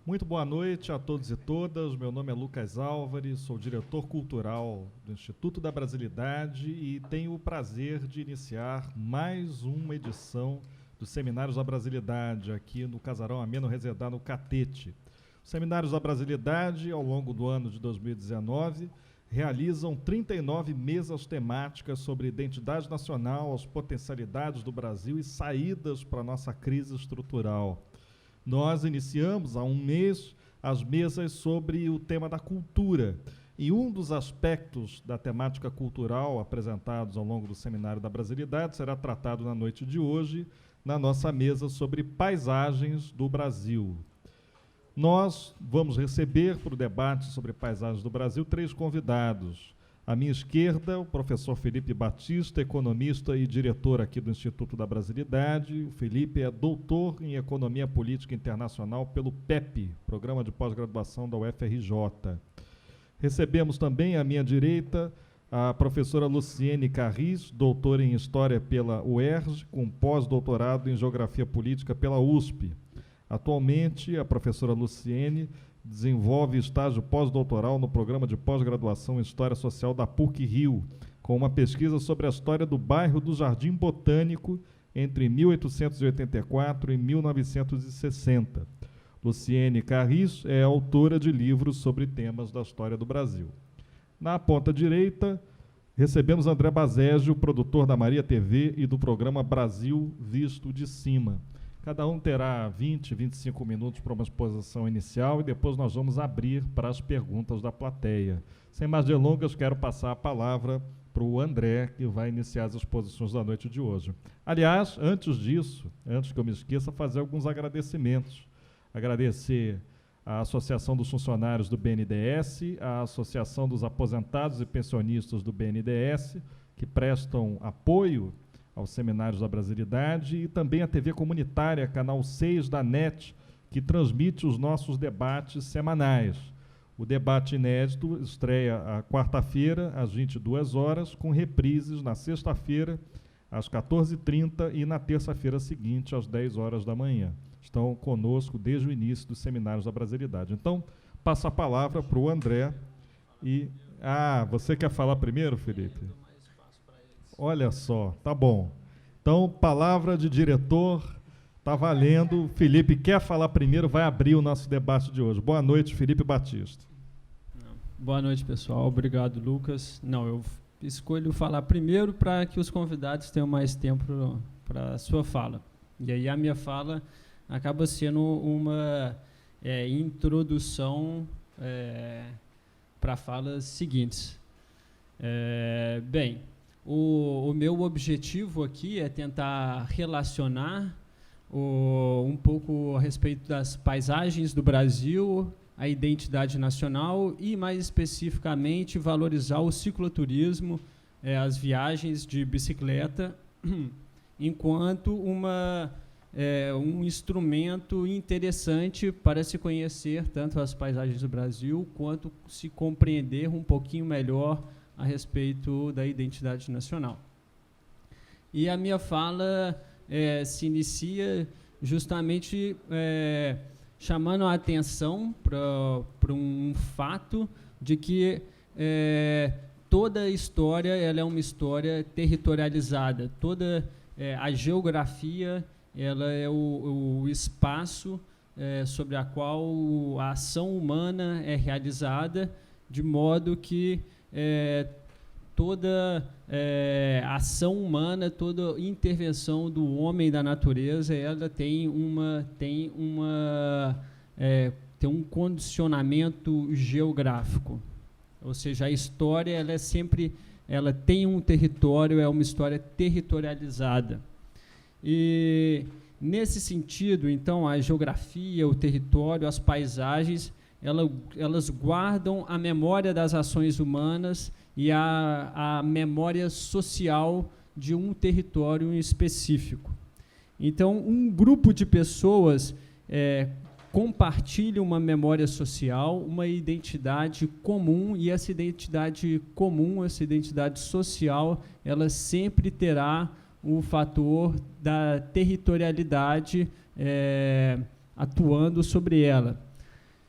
Muito boa noite a todos e todas. Meu nome é Lucas Álvares, sou diretor cultural do Instituto da Brasilidade e tenho o prazer de iniciar mais uma edição dos Seminários da Brasilidade aqui no Casarão Ameno Rezedá, no Catete. Os Seminários da Brasilidade, ao longo do ano de 2019, realizam 39 mesas temáticas sobre identidade nacional, as potencialidades do Brasil e saídas para a nossa crise estrutural. Nós iniciamos há um mês as mesas sobre o tema da cultura. E um dos aspectos da temática cultural apresentados ao longo do Seminário da Brasilidade será tratado na noite de hoje, na nossa mesa sobre paisagens do Brasil. Nós vamos receber para o debate sobre paisagens do Brasil 3 convidados. À minha esquerda, o professor Felipe Batista, economista e diretor aqui do Instituto da Brasilidade. O Felipe é doutor em Economia Política Internacional pelo PEP, Programa de Pós-Graduação da UFRJ. Recebemos também à minha direita a professora Luciene Carris, doutora em História pela UERJ, com pós-doutorado em Geografia Política pela USP. Atualmente, a professora Luciene desenvolve estágio pós-doutoral no Programa de Pós-Graduação em História Social da PUC-Rio, com uma pesquisa sobre a história do bairro do Jardim Botânico entre 1884 e 1960. Luciene Carris é autora de livros sobre temas da história do Brasil. Na ponta direita, recebemos André Bazégio, produtor da Maria TV e do programa Brasil Visto de Cima. Cada um terá 20, 25 minutos para uma exposição inicial e depois nós vamos abrir para as perguntas da plateia. Sem mais delongas, quero passar a palavra para o André, que vai iniciar as exposições da noite de hoje. Aliás, antes disso, antes que eu me esqueça, fazer alguns agradecimentos. Agradecer à Associação dos Funcionários do BNDES, à Associação dos Aposentados e Pensionistas do BNDES, que prestam apoio aos Seminários da Brasilidade, e também a TV comunitária, Canal 6 da NET, que transmite os nossos debates semanais. O debate inédito estreia à quarta-feira, às 22 horas, com reprises na sexta-feira, às 14h30 e na terça-feira seguinte, às 10 horas da manhã. Estão conosco desde o início dos Seminários da Brasilidade. Então, passo a palavra para o André. Você quer falar primeiro, Felipe? Olha só, tá bom. Então, palavra de diretor, tá valendo. Felipe quer falar primeiro, vai abrir o nosso debate de hoje. Boa noite, Felipe Batista. Boa noite, pessoal. Obrigado, Lucas. Eu escolho falar primeiro para que os convidados tenham mais tempo para a sua fala. E aí a minha fala acaba sendo uma introdução para falas seguintes. O meu objetivo aqui é tentar relacionar um pouco a respeito das paisagens do Brasil, a identidade nacional e, mais especificamente, valorizar o cicloturismo, as viagens de bicicleta, enquanto um instrumento interessante para se conhecer tanto as paisagens do Brasil quanto se compreender um pouquinho melhor a respeito da identidade nacional. E a minha fala se inicia justamente chamando a atenção para um fato de que toda a história ela é uma história territorializada. Toda a geografia ela é o espaço sobre a qual a ação humana é realizada, de modo que toda ação humana, toda intervenção do homem da natureza, ela tem um condicionamento geográfico. Ou seja, a história ela tem um território, é uma história territorializada. E nesse sentido, então, a geografia, o território, as paisagens, elas guardam a memória das ações humanas e a memória social de um território específico. Então, um grupo de pessoas compartilha uma memória social, uma identidade comum, e essa identidade comum, essa identidade social, ela sempre terá o fator da territorialidade atuando sobre ela.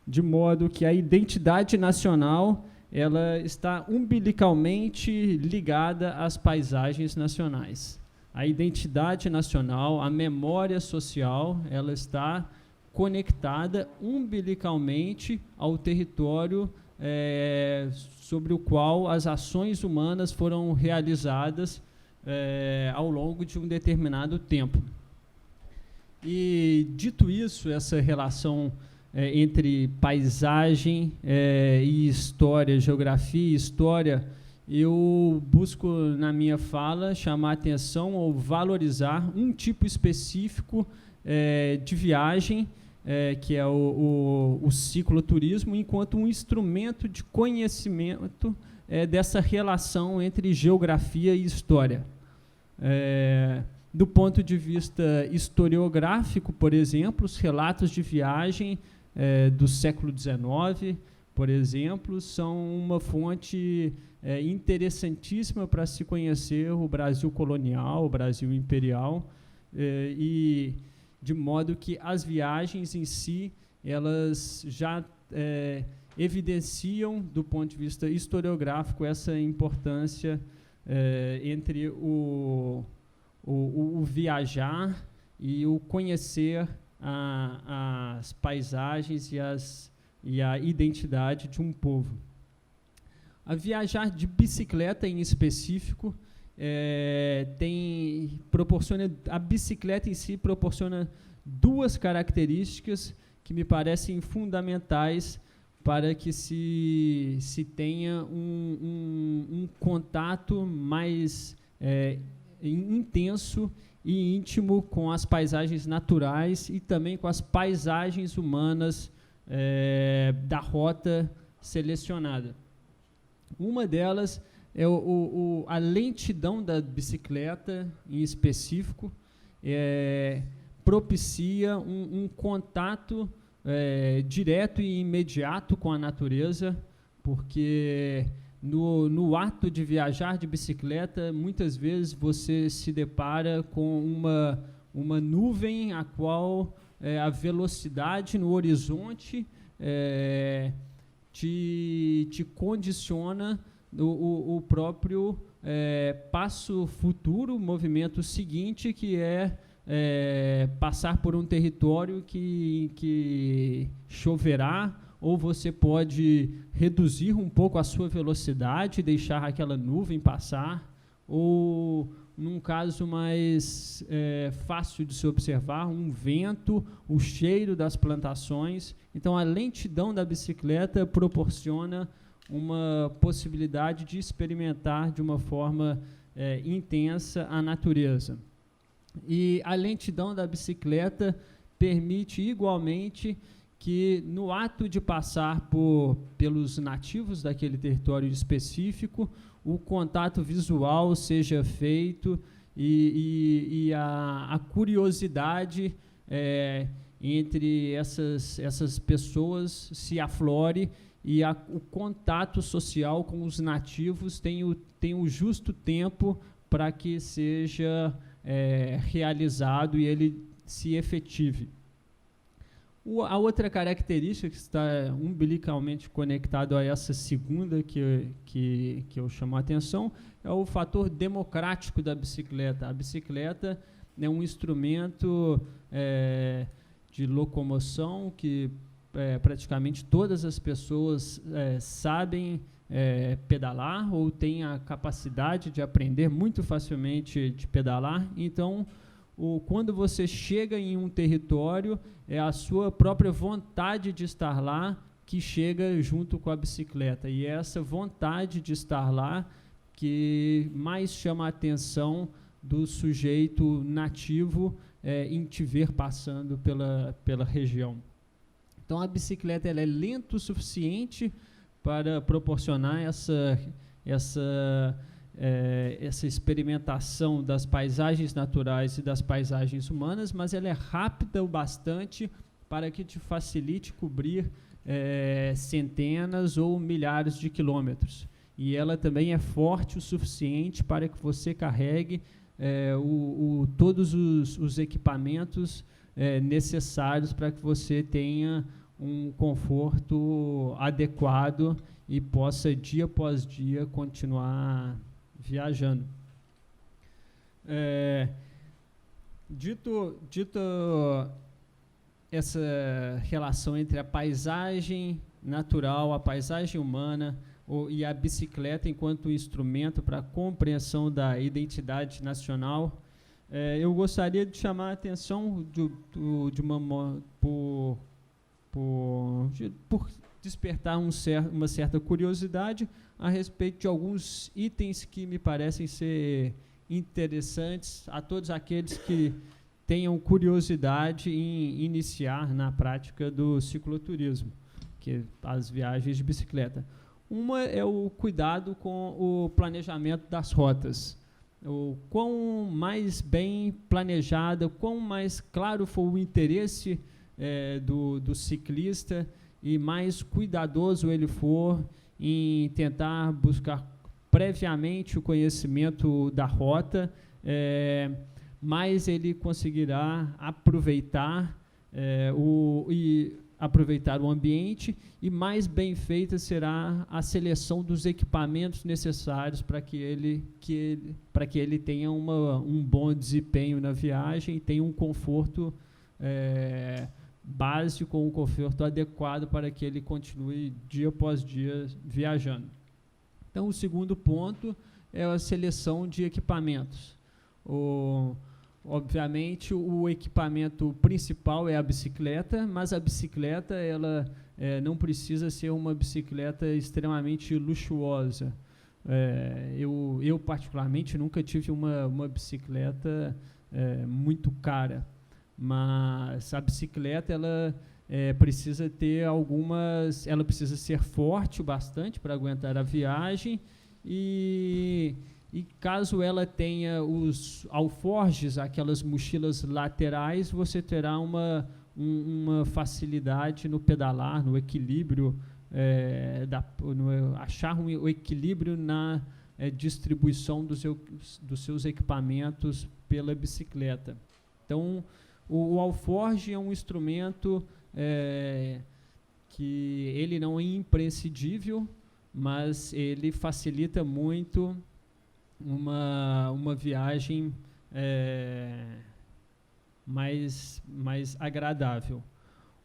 de modo que a identidade nacional ela está umbilicalmente ligada às paisagens nacionais. A identidade nacional, a memória social, ela está conectada umbilicalmente ao território sobre o qual as ações humanas foram realizadas ao longo de um determinado tempo. E, dito isso, essa relação entre paisagem e história, geografia e história, eu busco, na minha fala, chamar a atenção ou valorizar um tipo específico de viagem, que é o cicloturismo, enquanto um instrumento de conhecimento dessa relação entre geografia e história. Do ponto de vista historiográfico, por exemplo, os relatos de viagem do século XIX, por exemplo, são uma fonte interessantíssima para se conhecer o Brasil colonial, o Brasil imperial, e de modo que as viagens em si, elas já evidenciam, do ponto de vista historiográfico, essa importância entre o viajar e o conhecer as paisagens e a identidade de um povo. A viajar de bicicleta, em específico, a bicicleta em si proporciona duas características que me parecem fundamentais para que se tenha um contato mais intenso e íntimo com as paisagens naturais e também com as paisagens humanas da rota selecionada. Uma delas é a lentidão da bicicleta, em específico, propicia um contato direto e imediato com a natureza, porque no ato de viajar de bicicleta, muitas vezes você se depara com uma nuvem a qual a velocidade no horizonte te condiciona o próprio passo futuro, o movimento seguinte, que passar por um território que choverá, ou você pode reduzir um pouco a sua velocidade, deixar aquela nuvem passar, ou, num caso mais fácil de se observar, um vento, o cheiro das plantações. Então, a lentidão da bicicleta proporciona uma possibilidade de experimentar de uma forma intensa a natureza. E a lentidão da bicicleta permite, igualmente, que no ato de passar pelos nativos daquele território específico, o contato visual seja feito e a curiosidade entre essas pessoas se aflore e o contato social com os nativos tem o justo tempo para que seja realizado e ele se efetive. A outra característica que está umbilicalmente conectado a essa segunda que eu chamo a atenção é o fator democrático da bicicleta. A bicicleta é um instrumento de locomoção que praticamente todas as pessoas sabem pedalar ou têm a capacidade de aprender muito facilmente de pedalar. Então, quando você chega em um território, é a sua própria vontade de estar lá que chega junto com a bicicleta. E é essa vontade de estar lá que mais chama a atenção do sujeito nativo em te ver passando pela região. Então, a bicicleta ela é lenta o suficiente para proporcionar essa experimentação das paisagens naturais e das paisagens humanas, mas ela é rápida o bastante para que te facilite cobrir centenas ou milhares de quilômetros. E ela também é forte o suficiente para que você carregue todos os equipamentos necessários para que você tenha um conforto adequado e possa, dia após dia, continuar viajando. Dito essa relação entre a paisagem natural, a paisagem humana e a bicicleta enquanto instrumento para a compreensão da identidade nacional, eu gostaria de chamar a atenção por despertar uma certa curiosidade a respeito de alguns itens que me parecem ser interessantes a todos aqueles que tenham curiosidade em iniciar na prática do cicloturismo, que as viagens de bicicleta. Uma é o cuidado com o planejamento das rotas. O quão mais bem planejada, quão mais claro for o interesse do ciclista e mais cuidadoso ele for em tentar buscar previamente o conhecimento da rota, mais ele conseguirá aproveitar o ambiente e mais bem feita será a seleção dos equipamentos necessários para que ele tenha um bom desempenho na viagem e tenha um conforto básico, um conforto adequado para que ele continue dia após dia viajando. Então, o segundo ponto é a seleção de equipamentos. Obviamente, o equipamento principal é a bicicleta, mas a bicicleta ela não precisa ser uma bicicleta extremamente luxuosa. Eu particularmente, nunca tive uma bicicleta muito cara, mas a bicicleta ela precisa ter ela precisa ser forte bastante para aguentar a viagem e caso ela tenha os alforjes, aquelas mochilas laterais, você terá uma facilidade no pedalar, no equilíbrio, achar o equilíbrio na distribuição dos seus equipamentos pela bicicleta. Então, o alforje é um instrumento que ele não é imprescindível, mas ele facilita muito uma viagem mais agradável.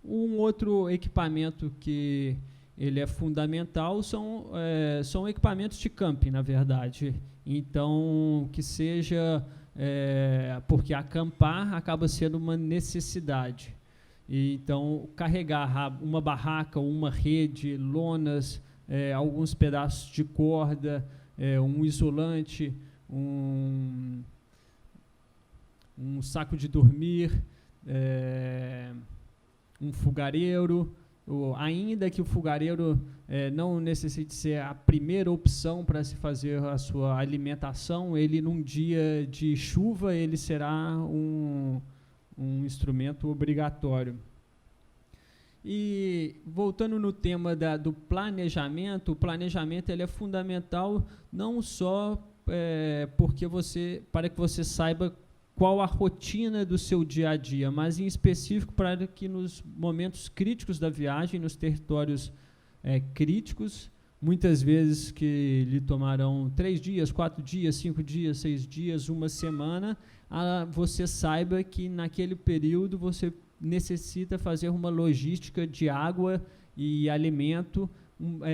Um outro equipamento que ele é fundamental são equipamentos de camping, na verdade. Então, que seja porque acampar acaba sendo uma necessidade. Então, carregar uma barraca, uma rede, lonas, alguns pedaços de corda, um isolante, um saco de dormir, um fogareiro, ainda que o fogareiro não necessite ser a primeira opção para se fazer a sua alimentação, ele num dia de chuva ele será um instrumento obrigatório. E voltando no tema do planejamento, o planejamento ele é fundamental não só para que você saiba qual a rotina do seu dia a dia, mas em específico para que nos momentos críticos da viagem, nos territórios críticos, muitas vezes que lhe tomarão 3 dias, 4 dias, 5 dias, 6 dias, uma semana, você saiba que naquele período você necessita fazer uma logística de água e alimento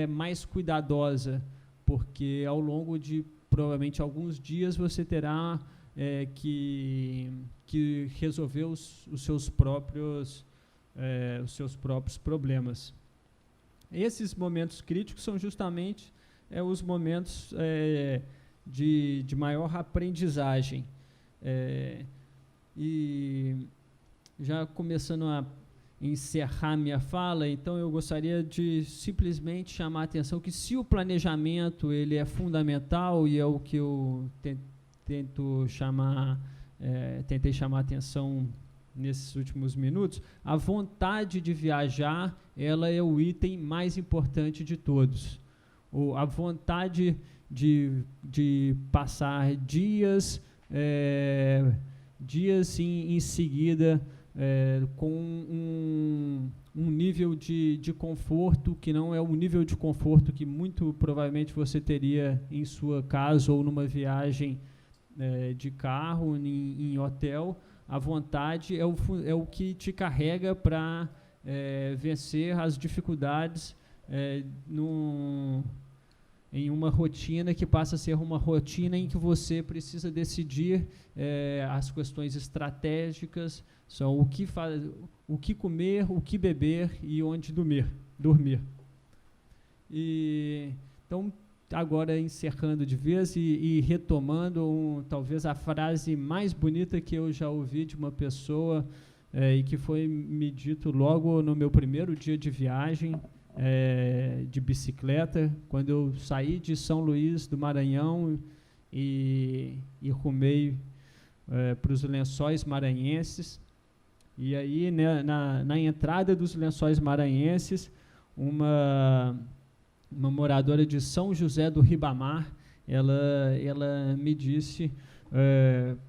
mais cuidadosa, porque ao longo de provavelmente alguns dias você terá que resolver os seus próprios problemas. Esses momentos críticos são justamente os momentos de maior aprendizagem. E já começando a encerrar minha fala, então eu gostaria de simplesmente chamar a atenção que se o planejamento ele é fundamental, e é o que eu tentei chamar a atenção nesses últimos minutos, a vontade de viajar, ela é o item mais importante de todos. A vontade de passar dias em seguida com um nível de conforto que não é o nível de conforto que muito provavelmente você teria em sua casa ou numa viagem de carro, em hotel. A vontade é o que te carrega para vencer as dificuldades em uma rotina que passa a ser uma rotina em que você precisa decidir as questões estratégicas, são o que comer, o que beber e onde dormir. Então, agora encerrando de vez e retomando talvez a frase mais bonita que eu já ouvi de uma pessoa e que foi me dito logo no meu primeiro dia de viagem de bicicleta, quando eu saí de São Luís do Maranhão e rumei para os Lençóis Maranhenses. E aí, né, na entrada dos Lençóis Maranhenses, uma moradora de São José do Ribamar, ela me disse: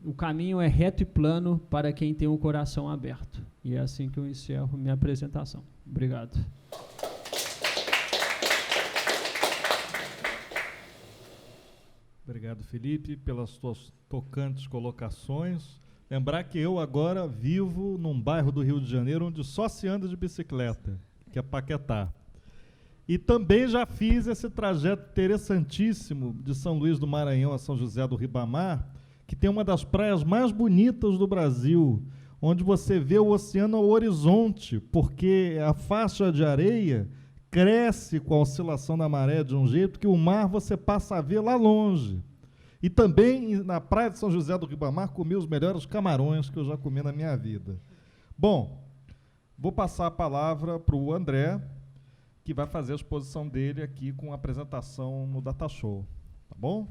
o caminho é reto e plano para quem tem o coração aberto. E é assim que eu encerro minha apresentação. Obrigado. Obrigado, Felipe, pelas suas tocantes colocações. Lembrar que eu agora vivo num bairro do Rio de Janeiro onde só se anda de bicicleta, que é Paquetá. E também já fiz esse trajeto interessantíssimo de São Luís do Maranhão a São José do Ribamar, que tem uma das praias mais bonitas do Brasil, onde você vê o oceano ao horizonte, porque a faixa de areia cresce com a oscilação da maré de um jeito que o mar você passa a ver lá longe. E também na praia de São José do Ribamar comi os melhores camarões que eu já comi na minha vida. Bom, vou passar a palavra para o André, que vai fazer a exposição dele aqui com a apresentação no Data Show. Tá bom?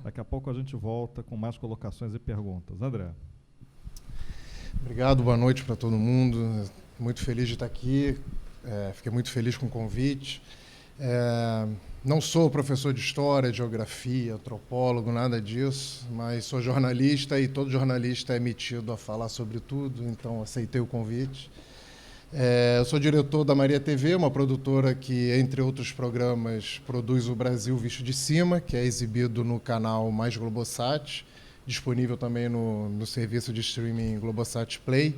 Daqui a pouco a gente volta com mais colocações e perguntas. André. Obrigado, boa noite para todo mundo. Muito feliz de estar aqui. Fiquei muito feliz com o convite. Não sou professor de história, de geografia, antropólogo, nada disso, mas sou jornalista e todo jornalista é metido a falar sobre tudo, então aceitei o convite. Eu sou diretor da Maria TV, uma produtora que, entre outros programas, produz o Brasil Visto de Cima, que é exibido no canal Mais Globosat, disponível também no serviço de streaming Globosat Play.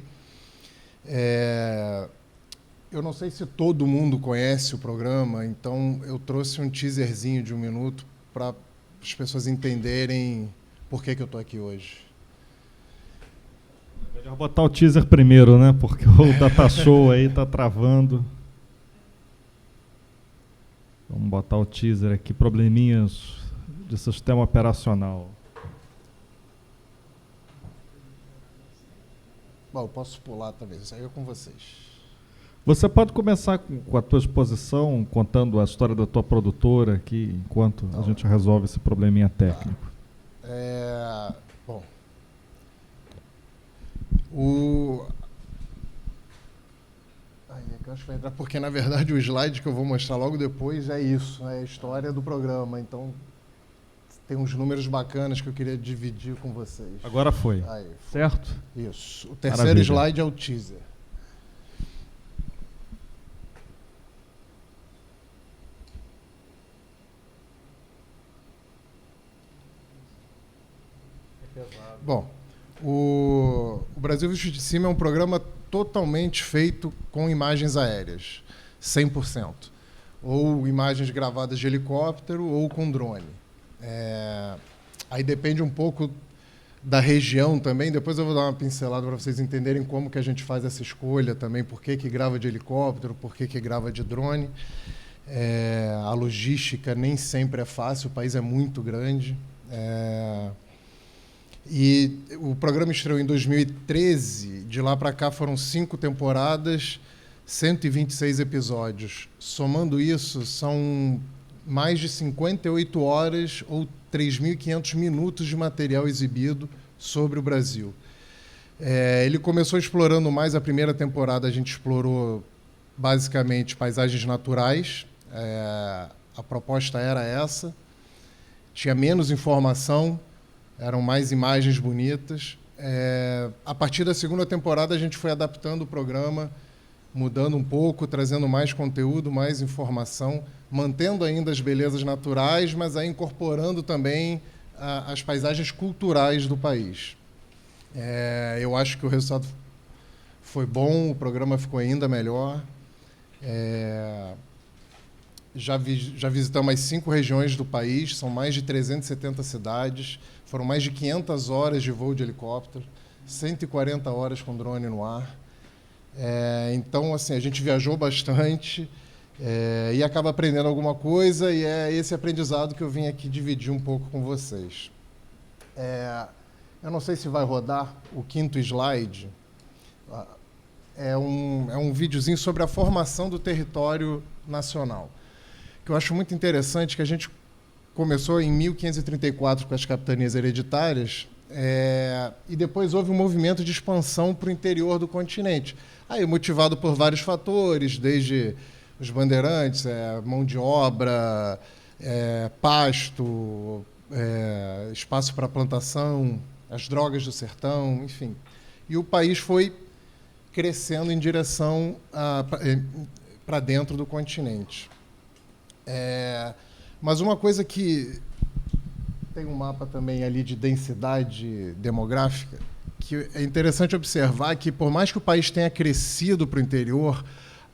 Eu não sei se todo mundo conhece o programa, então eu trouxe um teaserzinho de 1 minuto para as pessoas entenderem por que eu estou aqui hoje. Melhor botar o teaser primeiro, né? Porque o Data Show aí está travando. Vamos botar o teaser aqui, probleminhas de sistema operacional. Bom, eu posso pular também, isso aí é com vocês. Você pode começar com a tua exposição, contando a história da tua produtora aqui, enquanto a gente resolve esse probleminha técnico. Bom, eu acho que vai entrar, porque na verdade o slide que eu vou mostrar logo depois é isso, é a história do programa, então tem uns números bacanas que eu queria dividir com vocês. Agora foi, certo? Isso, o terceiro slide é o teaser. Bom, o Brasil Visto de Cima é um programa totalmente feito com imagens aéreas, 100%. Ou imagens gravadas de helicóptero ou com drone. Aí depende um pouco da região também. Depois eu vou dar uma pincelada para vocês entenderem como que a gente faz essa escolha também, por que grava de helicóptero, por que grava de drone. A logística nem sempre é fácil, o país é muito grande. E o programa estreou em 2013, de lá para cá foram 5 temporadas, 126 episódios. Somando isso, são mais de 58 horas ou 3.500 minutos de material exibido sobre o Brasil. Ele começou explorando mais, a primeira temporada a gente explorou basicamente paisagens naturais, a proposta era essa, tinha menos informação, eram mais imagens bonitas. A partir da segunda temporada, a gente foi adaptando o programa mudando um pouco, trazendo mais conteúdo, mais informação, mantendo ainda as belezas naturais, mas aí incorporando também as paisagens culturais do país. Eu acho que o resultado foi bom, o programa ficou ainda melhor. Já visitamos as 5 regiões do país, são mais de 370 cidades, foram mais de 500 horas de voo de helicóptero, 140 horas com drone no ar. Então, assim, a gente viajou bastante e acaba aprendendo alguma coisa, e é esse aprendizado que eu vim aqui dividir um pouco com vocês. Eu não sei se vai rodar o 5º slide. É um videozinho sobre a formação do território nacional, que eu acho muito interessante, que a gente começou em 1534 com as capitanias hereditárias, e depois houve um movimento de expansão para o interior do continente, aí motivado por vários fatores, desde os bandeirantes, mão de obra, pasto, espaço para plantação, as drogas do sertão, enfim. E o país foi crescendo em direção para dentro do continente. Mas uma coisa que tem um mapa também ali de densidade demográfica, que é interessante observar que, por mais que o país tenha crescido para o interior,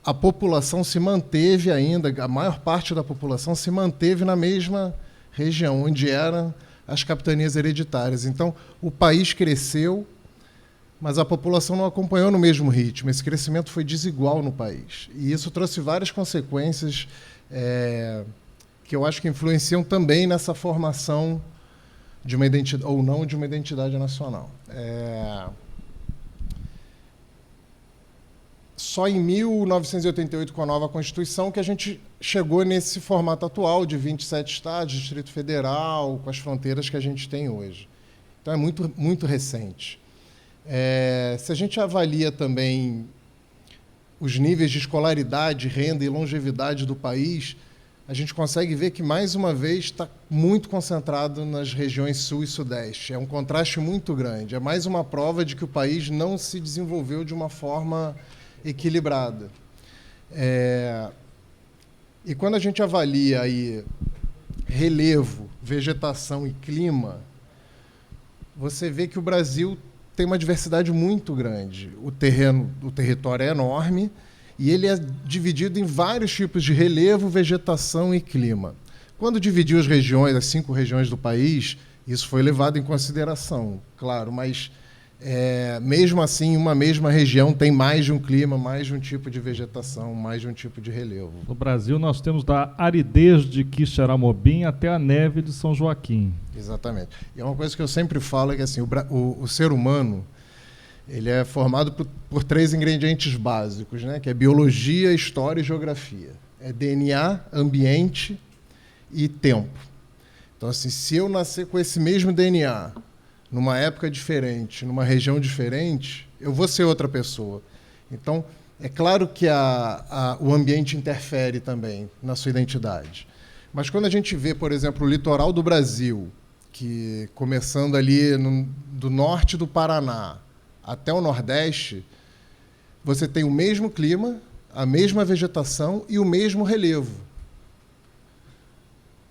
a população se manteve ainda, a maior parte da população se manteve na mesma região, onde eram as capitanias hereditárias. Então, o país cresceu, mas a população não acompanhou no mesmo ritmo. Esse crescimento foi desigual no país. E isso trouxe várias consequências que eu acho que influenciam também nessa formação de uma identidade, ou não, de uma identidade nacional. Só em 1988, com a nova Constituição, que a gente chegou nesse formato atual de 27 estados, Distrito Federal, com as fronteiras que a gente tem hoje. Então, é muito, muito recente. Se a gente avalia também os níveis de escolaridade, renda e longevidade do país, a gente consegue ver que, mais uma vez, está muito concentrado nas regiões sul e sudeste. É um contraste muito grande. É mais uma prova de que o país não se desenvolveu de uma forma equilibrada. E quando a gente avalia aí relevo, vegetação e clima, você vê que o Brasil tem uma diversidade muito grande. O território é enorme e ele é dividido em vários tipos de relevo, vegetação e clima. Quando dividiu as regiões, as 5 regiões do país, isso foi levado em consideração, claro, mas mesmo assim, uma mesma região tem mais de um clima, mais de um tipo de vegetação, mais de um tipo de relevo. No Brasil, nós temos da aridez de Quixeramobim até a neve de São Joaquim. Exatamente. E é uma coisa que eu sempre falo, é que assim, o ser humano ele é formado por 3 ingredientes básicos, né? Que é biologia, história e geografia. É DNA, ambiente e tempo. Então, assim, se eu nascer com esse mesmo DNA, numa época diferente, numa região diferente, eu vou ser outra pessoa. Então, é claro que o ambiente interfere também na sua identidade. Mas quando a gente vê, por exemplo, o litoral do Brasil, que começando ali do norte do Paraná até o Nordeste, você tem o mesmo clima, a mesma vegetação e o mesmo relevo.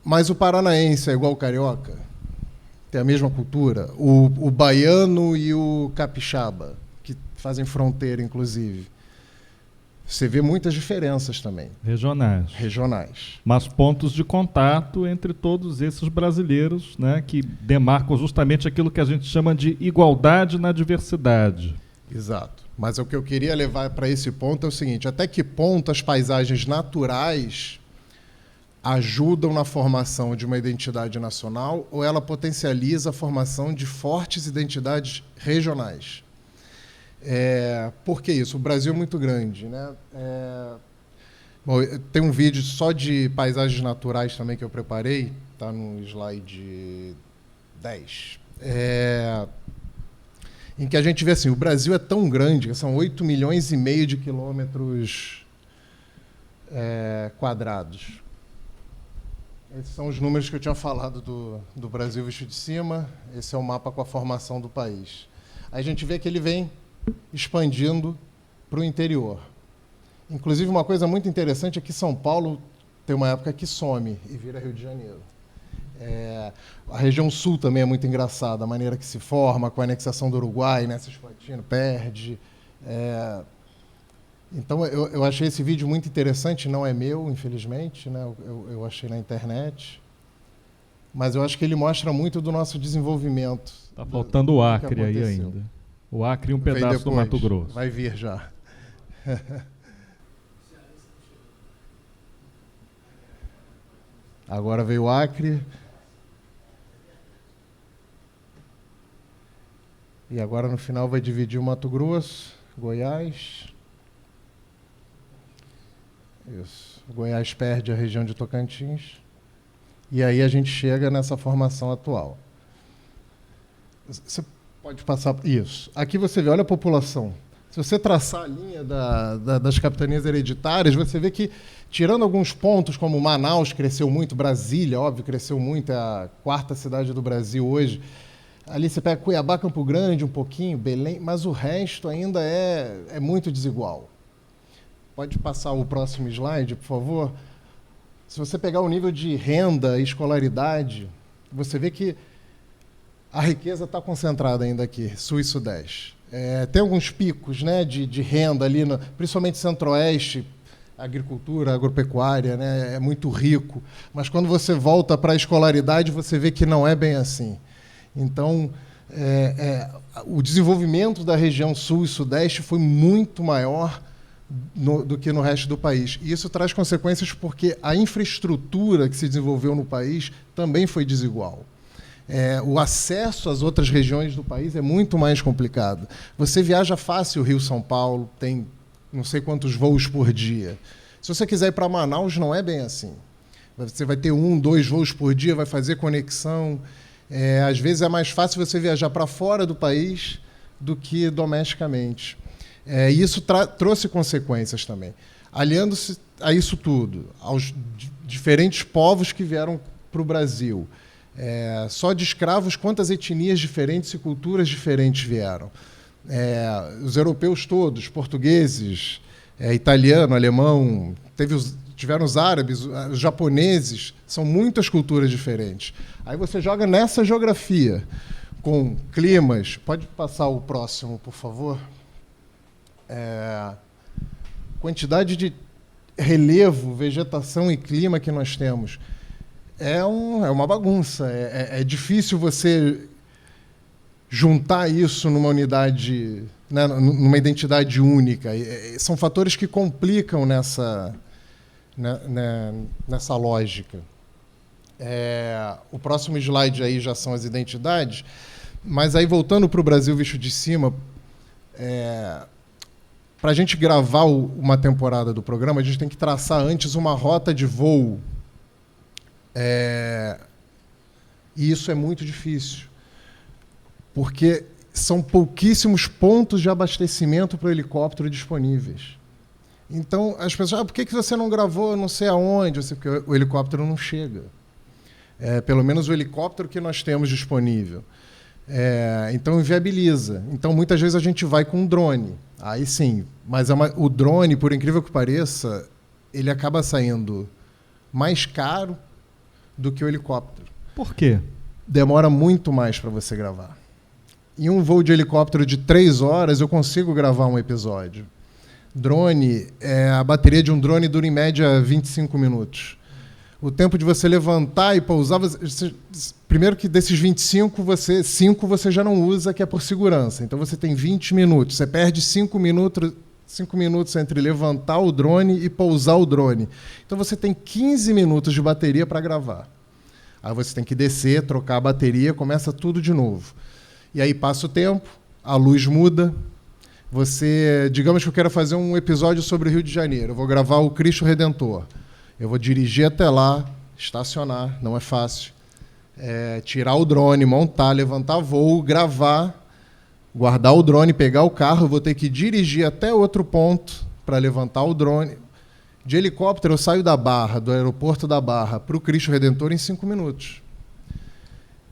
Mas o paranaense é igual ao carioca? Tem a mesma cultura? O baiano e o capixaba, que fazem fronteira, inclusive. Você vê muitas diferenças também. Regionais. Mas pontos de contato entre todos esses brasileiros, né, que demarcam justamente aquilo que a gente chama de igualdade na diversidade. Exato. Mas o que eu queria levar para esse ponto é o seguinte: até que ponto as paisagens naturais ajudam na formação de uma identidade nacional ou ela potencializa a formação de fortes identidades regionais? Por que isso? O Brasil é muito grande, né? Bom, tem um vídeo só de paisagens naturais também que eu preparei, está no slide 10, em que a gente vê assim, o Brasil é tão grande, são 8,5 milhões de quilômetros quadrados. Esses são os números que eu tinha falado do Brasil visto de cima. Esse é o mapa com a formação do país. Aí a gente vê que ele vem expandindo para o interior. Inclusive, uma coisa muito interessante é que São Paulo tem uma época que some e vira Rio de Janeiro. A região sul também é muito engraçada, a maneira que se forma, com a anexação do Uruguai, né? Cisplatina perde. Então, eu achei esse vídeo muito interessante, não é meu, infelizmente, né? Eu achei na internet. Mas eu acho que ele mostra muito do nosso desenvolvimento. Está faltando o Acre aí ainda. O Acre e um pedaço do Mato Grosso. Vai vir já. Agora veio o Acre. E agora no final vai dividir o Mato Grosso, Goiás. Isso. O Goiás perde a região de Tocantins. E aí a gente chega nessa formação atual. Você pode passar... Isso. Aqui você vê, olha a população. Se você traçar a linha das capitanias hereditárias, você vê que, tirando alguns pontos, como Manaus cresceu muito, Brasília, óbvio, cresceu muito, é a 4ª cidade do Brasil hoje. Ali você pega Cuiabá, Campo Grande, um pouquinho, Belém, mas o resto ainda é muito desigual. Pode passar o próximo slide, por favor? Se você pegar o nível de renda e escolaridade, você vê que a riqueza está concentrada ainda aqui, sul e sudeste. Tem alguns picos, né, de renda ali, principalmente centro-oeste, agricultura, agropecuária, né, é muito rico. Mas quando você volta para a escolaridade, você vê que não é bem assim. Então, o desenvolvimento da região sul e sudeste foi muito maior do que no resto do país. E isso traz consequências porque a infraestrutura que se desenvolveu no país também foi desigual. O acesso às outras regiões do país é muito mais complicado. Você viaja fácil Rio-São Paulo, tem não sei quantos voos por dia. Se você quiser ir para Manaus, não é bem assim. Você vai ter 1, 2 voos por dia, vai fazer conexão. Às vezes é mais fácil você viajar para fora do país do que domesticamente. E isso trouxe consequências também. Aliando-se a isso tudo, aos diferentes povos que vieram para o Brasil. Só de escravos, quantas etnias diferentes e culturas diferentes vieram? Os europeus todos, portugueses, italiano, alemão, tiveram os árabes, os japoneses, são muitas culturas diferentes. Aí você joga nessa geografia, com climas... Pode passar o próximo, por favor? Quantidade de relevo, vegetação e clima que nós temos. É uma bagunça. É difícil você juntar isso numa unidade, né, numa identidade única. São fatores que complicam nessa lógica. O próximo slide aí já são as identidades, mas aí voltando para o Brasil visto de cima, para a gente gravar uma temporada do programa, a gente tem que traçar antes uma rota de voo. E isso é muito difícil, porque são pouquíssimos pontos de abastecimento para o helicóptero disponíveis. Então, as pessoas, por que você não gravou não sei aonde? Porque o helicóptero não chega. Pelo menos o helicóptero que nós temos disponível. Então, inviabiliza. Então, muitas vezes a gente vai com um drone. Aí sim, mas o drone, por incrível que pareça, ele acaba saindo mais caro do que o helicóptero. Por quê? Demora muito mais para você gravar. Em um voo de helicóptero de 3 horas, eu consigo gravar um episódio. Drone, a bateria de um drone dura em média 25 minutos. O tempo de você levantar e pousar... primeiro que desses 25, 5 você já não usa, que é por segurança. Então você tem 20 minutos. Você perde 5 minutos entre levantar o drone e pousar o drone. Então você tem 15 minutos de bateria para gravar. Aí você tem que descer, trocar a bateria, começa tudo de novo. E aí passa o tempo, a luz muda. Digamos que eu quero fazer um episódio sobre o Rio de Janeiro. Eu vou gravar o Cristo Redentor. Eu vou dirigir até lá, estacionar, não é fácil. Tirar o drone, montar, levantar voo, gravar, guardar o drone, pegar o carro, eu vou ter que dirigir até outro ponto para levantar o drone. De helicóptero, eu saio da Barra, do aeroporto da Barra, para o Cristo Redentor em 5 minutos.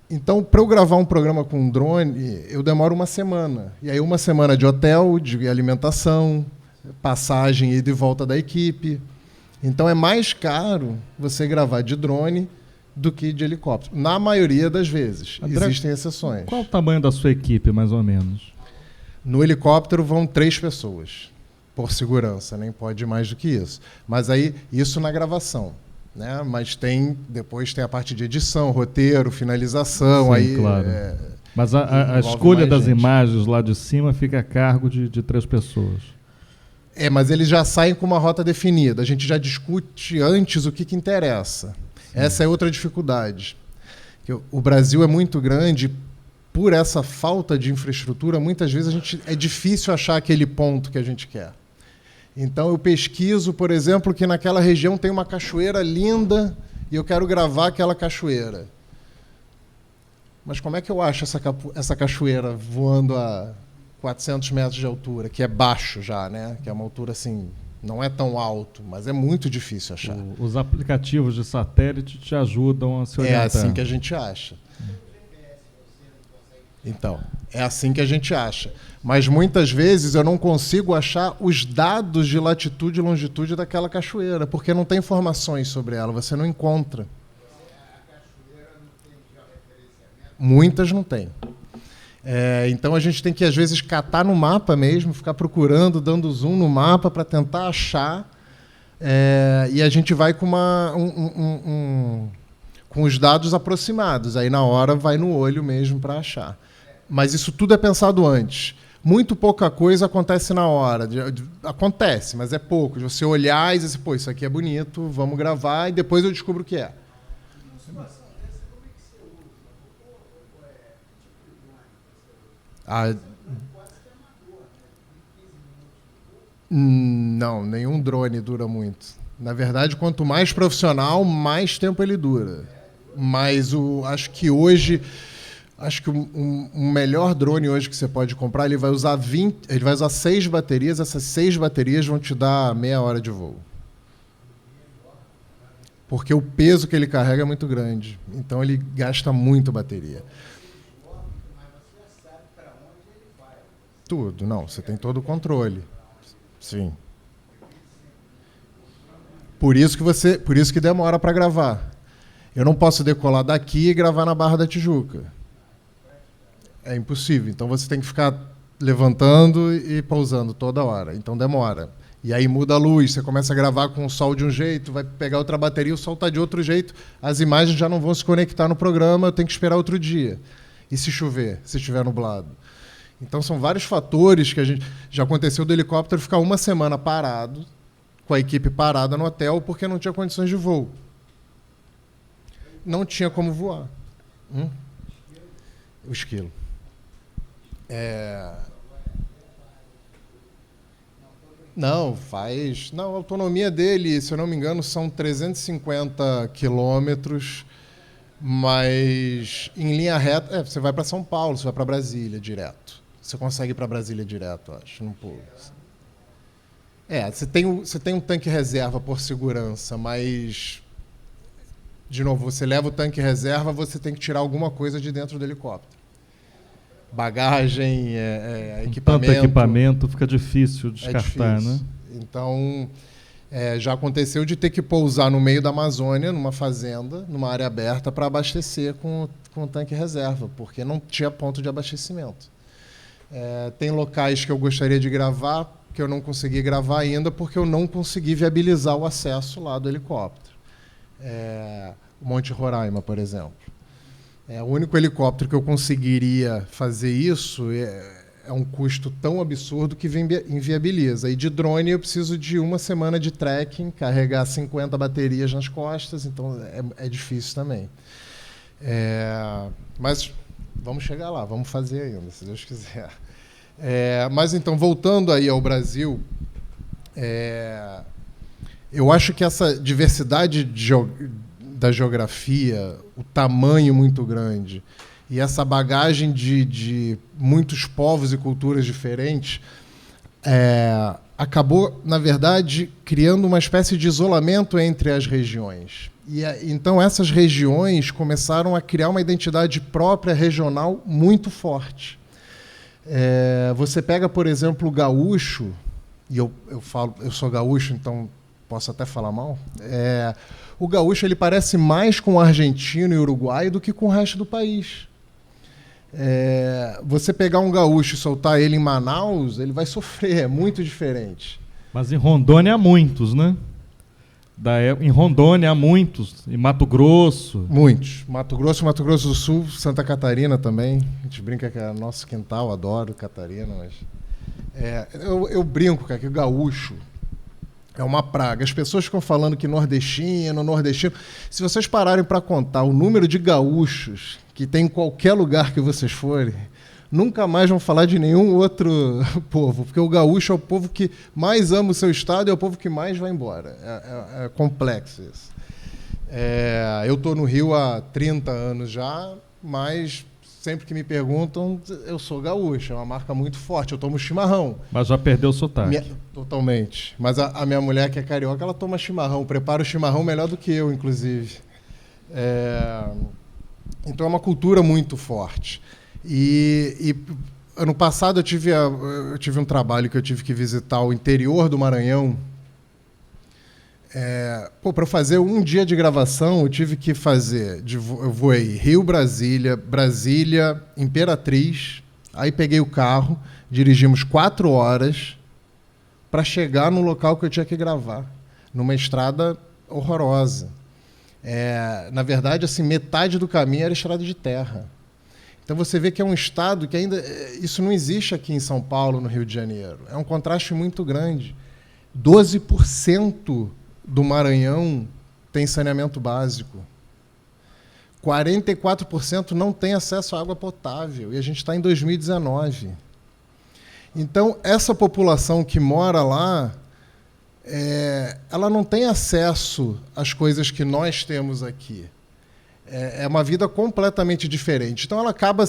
Então, para eu gravar um programa com um drone, eu demoro 1 semana. E aí 1 semana de hotel, de alimentação, passagem ida e volta da equipe. Então é mais caro você gravar de drone do que de helicóptero. Na maioria das vezes. André, existem exceções. Qual o tamanho da sua equipe, mais ou menos? No helicóptero vão 3 pessoas, por segurança, nem pode ir mais do que isso. Mas aí, isso na gravação. Né? Mas depois tem a parte de edição, roteiro, finalização. Sim, aí, claro. Mas a escolha das imagens lá de cima fica a cargo de 3 pessoas. Mas eles já saem com uma rota definida. A gente já discute antes o que interessa. Sim. Essa é outra dificuldade. O Brasil é muito grande. Por essa falta de infraestrutura, muitas vezes é difícil achar aquele ponto que a gente quer. Então eu pesquiso, por exemplo, que naquela região tem uma cachoeira linda e eu quero gravar aquela cachoeira. Mas como é que eu acho essa cachoeira voando a 400 metros de altura, que é baixo já, né? Que é uma altura assim, não é tão alto, mas é muito difícil achar. Os aplicativos de satélite te ajudam a se orientar. É assim que a gente acha. Então, é assim que a gente acha. Mas muitas vezes eu não consigo achar os dados de latitude e longitude daquela cachoeira, porque não tem informações sobre ela, você não encontra. Muitas não tem. Então a gente tem que, às vezes, catar no mapa mesmo, ficar procurando, dando zoom no mapa para tentar achar. E a gente vai com com os dados aproximados. Aí, na hora, vai no olho mesmo para achar. Mas isso tudo é pensado antes. Muito pouca coisa acontece na hora. Acontece, mas é pouco. De você olhar e dizer assim, pô, isso aqui é bonito, vamos gravar, e depois eu descubro o que é. Não, nenhum drone dura muito. Na verdade, quanto mais profissional, mais tempo ele dura. Mas acho que hoje... Acho que um melhor drone hoje que você pode comprar, ele vai usar 6 baterias, essas 6 baterias vão te dar meia hora de voo. Porque o peso que ele carrega é muito grande, então ele gasta muito bateria. Tudo, não, você tem todo o controle. Sim. Por isso que demora para gravar. Eu não posso decolar daqui e gravar na Barra da Tijuca. É impossível. Então você tem que ficar levantando e pousando toda hora. Então demora. E aí muda a luz, você começa a gravar com o sol de um jeito, vai pegar outra bateria, o sol está de outro jeito, as imagens já não vão se conectar no programa, eu tenho que esperar outro dia. E se chover, se estiver nublado? Então são vários fatores que a gente... Já aconteceu do helicóptero ficar 1 semana parado, com a equipe parada no hotel, porque não tinha condições de voo. Não tinha como voar. O esquilo. Não, a autonomia dele, se eu não me engano, são 350 quilômetros, mas em linha reta, você vai para São Paulo, você vai para Brasília direto. Você consegue ir para Brasília direto, acho, não pulo. Você tem um tanque reserva por segurança, mas, de novo, você leva o tanque reserva, você tem que tirar alguma coisa de dentro do helicóptero. Bagagem, equipamento. Tanto equipamento, fica difícil descartar, né? Então, já aconteceu de ter que pousar no meio da Amazônia, numa fazenda, numa área aberta, para abastecer com o tanque reserva, porque não tinha ponto de abastecimento. Tem locais que eu gostaria de gravar, que eu não consegui gravar ainda, porque eu não consegui viabilizar o acesso lá do helicóptero. O Monte Roraima, por exemplo. O único helicóptero que eu conseguiria fazer isso é um custo tão absurdo que inviabiliza. E de drone eu preciso de 1 semana de trekking, carregar 50 baterias nas costas, então é difícil também. Mas vamos chegar lá, vamos fazer ainda, se Deus quiser. Mas então, voltando aí ao Brasil, eu acho que essa diversidade da geografia, o tamanho muito grande e essa bagagem de muitos povos e culturas diferentes acabou, na verdade, criando uma espécie de isolamento entre as regiões. Então, essas regiões começaram a criar uma identidade própria regional muito forte. Você pega, por exemplo, o gaúcho, e eu falo, eu sou gaúcho, então posso até falar mal, o gaúcho ele parece mais com o argentino e uruguaio do que com o resto do país. Você pegar um gaúcho e soltar ele em Manaus, ele vai sofrer, é muito diferente. Mas em Rondônia há muitos, né? Em Rondônia há muitos, em Mato Grosso. Muitos. Mato Grosso do Sul, Santa Catarina também. A gente brinca que é nosso quintal, adoro Catarina, mas... eu brinco, cara, que o gaúcho é uma praga. As pessoas ficam falando que nordestino... Se vocês pararem para contar o número de gaúchos que tem em qualquer lugar que vocês forem, nunca mais vão falar de nenhum outro povo, porque o gaúcho é o povo que mais ama o seu estado e é o povo que mais vai embora. É complexo isso. Eu estou no Rio há 30 anos já, mas sempre que me perguntam, eu sou gaúcho, é uma marca muito forte, eu tomo chimarrão. Mas já perdeu o sotaque. Totalmente. Mas a minha mulher, que é carioca, ela toma chimarrão, prepara o chimarrão melhor do que eu, inclusive. Então é uma cultura muito forte. E ano passado eu tive um trabalho que eu tive que visitar o interior do Maranhão. Para fazer um dia de gravação, eu tive que fazer... Eu voei Rio-Brasília, Brasília-Imperatriz, aí peguei o carro, dirigimos 4 horas para chegar no local que eu tinha que gravar, numa estrada horrorosa. Na verdade, assim, metade do caminho era estrada de terra. Então você vê que é um estado que ainda... Isso não existe aqui em São Paulo, no Rio de Janeiro. É um contraste muito grande. 12% do Maranhão tem saneamento básico. 44% não tem acesso à água potável. E a gente está em 2019. Então, essa população que mora lá, ela não tem acesso às coisas que nós temos aqui. É uma vida completamente diferente. Então, ela acaba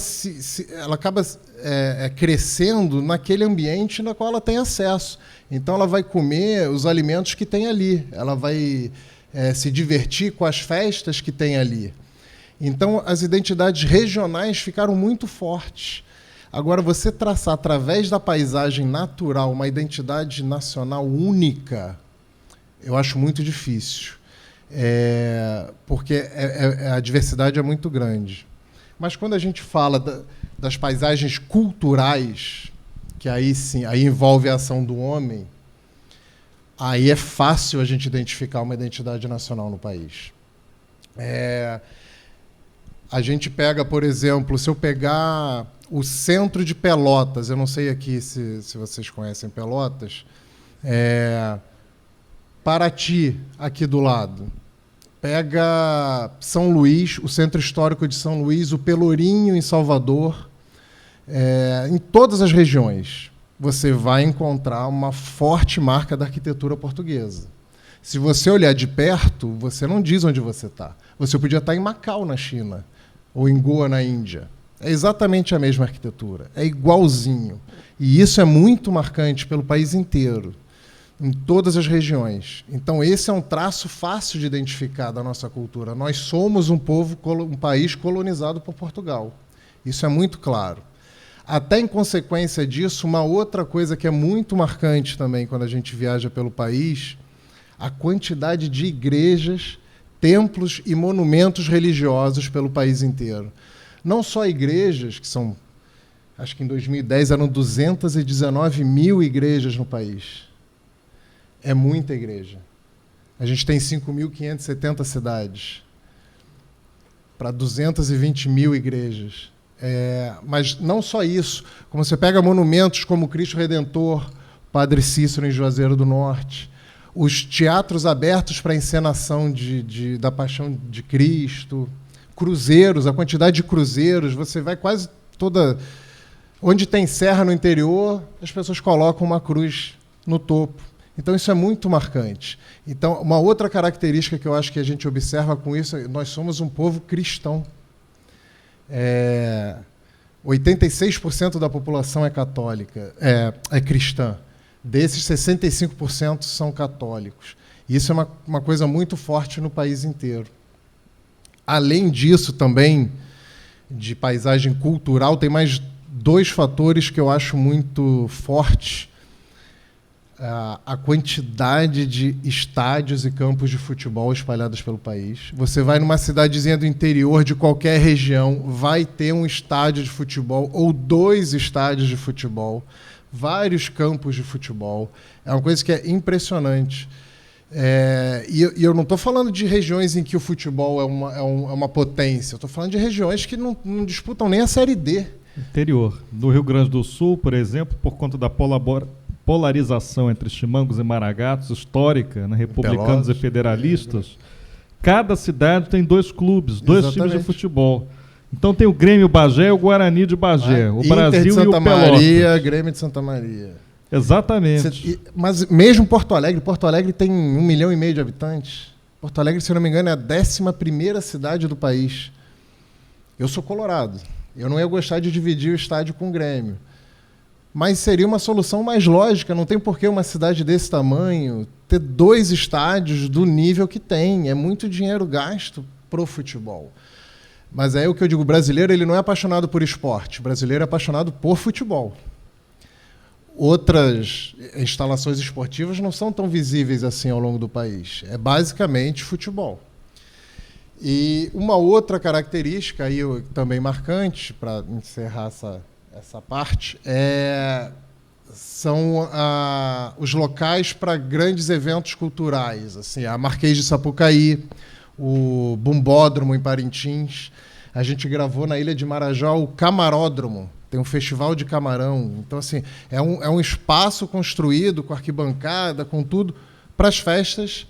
crescendo naquele ambiente no qual ela tem acesso. Então, ela vai comer os alimentos que tem ali. Ela vai se divertir com as festas que tem ali. Então, as identidades regionais ficaram muito fortes. Agora, você traçar, através da paisagem natural, uma identidade nacional única, eu acho muito difícil. Porque a diversidade é muito grande. Mas quando a gente fala das paisagens culturais, que aí sim, aí envolve a ação do homem, aí é fácil a gente identificar uma identidade nacional no país. A gente pega, por exemplo, se eu pegar o centro de Pelotas, eu não sei aqui se vocês conhecem Pelotas, Paraty, aqui do lado. Pega São Luís, o Centro Histórico de São Luís, o Pelourinho, em Salvador. Em todas as regiões, você vai encontrar uma forte marca da arquitetura portuguesa. Se você olhar de perto, você não diz onde você está. Você podia estar em Macau, na China, ou em Goa, na Índia. É exatamente a mesma arquitetura, é igualzinho. E isso é muito marcante pelo país inteiro, em todas as regiões. Então, esse é um traço fácil de identificar da nossa cultura. Nós somos um país colonizado por Portugal. Isso é muito claro. Até em consequência disso, uma outra coisa que é muito marcante também quando a gente viaja pelo país, a quantidade de igrejas, templos e monumentos religiosos pelo país inteiro. Não só igrejas, que são, acho que em 2010 eram 219 mil igrejas no país. É muita igreja. A gente tem 5.570 cidades para 220 mil igrejas. Mas não só isso, como você pega monumentos como Cristo Redentor, Padre Cícero em Juazeiro do Norte, os teatros abertos para encenação da Paixão de Cristo, cruzeiros, a quantidade de cruzeiros, você vai quase toda... Onde tem serra no interior, as pessoas colocam uma cruz no topo. Então, isso é muito marcante. Então, uma outra característica que eu acho que a gente observa com isso, nós somos um povo cristão. 86% da população é católica, é cristã. Desses, 65% são católicos. Isso é uma coisa muito forte no país inteiro. Além disso, também, de paisagem cultural, tem mais 2 fatores que eu acho muito fortes. a quantidade de estádios e campos de futebol espalhados pelo país. Você vai numa cidadezinha do interior de qualquer região, vai ter um estádio de futebol ou 2 estádios de futebol, vários campos de futebol. É uma coisa que é impressionante. E eu não estou falando de regiões em que o futebol é uma potência, eu estou falando de regiões que não disputam nem a Série D. Interior. No Rio Grande do Sul, por exemplo, por conta da polarização entre chimangos e maragatos, histórica, né, republicanos e federalistas, cada cidade tem 2 clubes, 2 times de futebol. Então tem o Grêmio Bagé e o Guarani de Bagé, o Brasil e o Pelotas. Maria, Grêmio de Santa Maria. Exatamente. Mas mesmo Porto Alegre tem 1,5 milhão de habitantes. Porto Alegre, se eu não me engano, é a 11ª cidade do país. Eu sou colorado. Eu não ia gostar de dividir o estádio com o Grêmio. Mas seria uma solução mais lógica. Não tem por que uma cidade desse tamanho ter 2 estádios do nível que tem. É muito dinheiro gasto pro futebol. Mas é o que eu digo, o brasileiro ele não é apaixonado por esporte. O brasileiro é apaixonado por futebol. Outras instalações esportivas não são tão visíveis assim ao longo do país. É basicamente futebol. E uma outra característica aí também marcante, para encerrar essa parte, são os locais para grandes eventos culturais, assim, a Marquês de Sapucaí, o Bumbódromo em Parintins. A gente gravou na Ilha de Marajó o Camaródromo, tem um festival de camarão. Então, assim, é um espaço construído com arquibancada, com tudo, para as festas.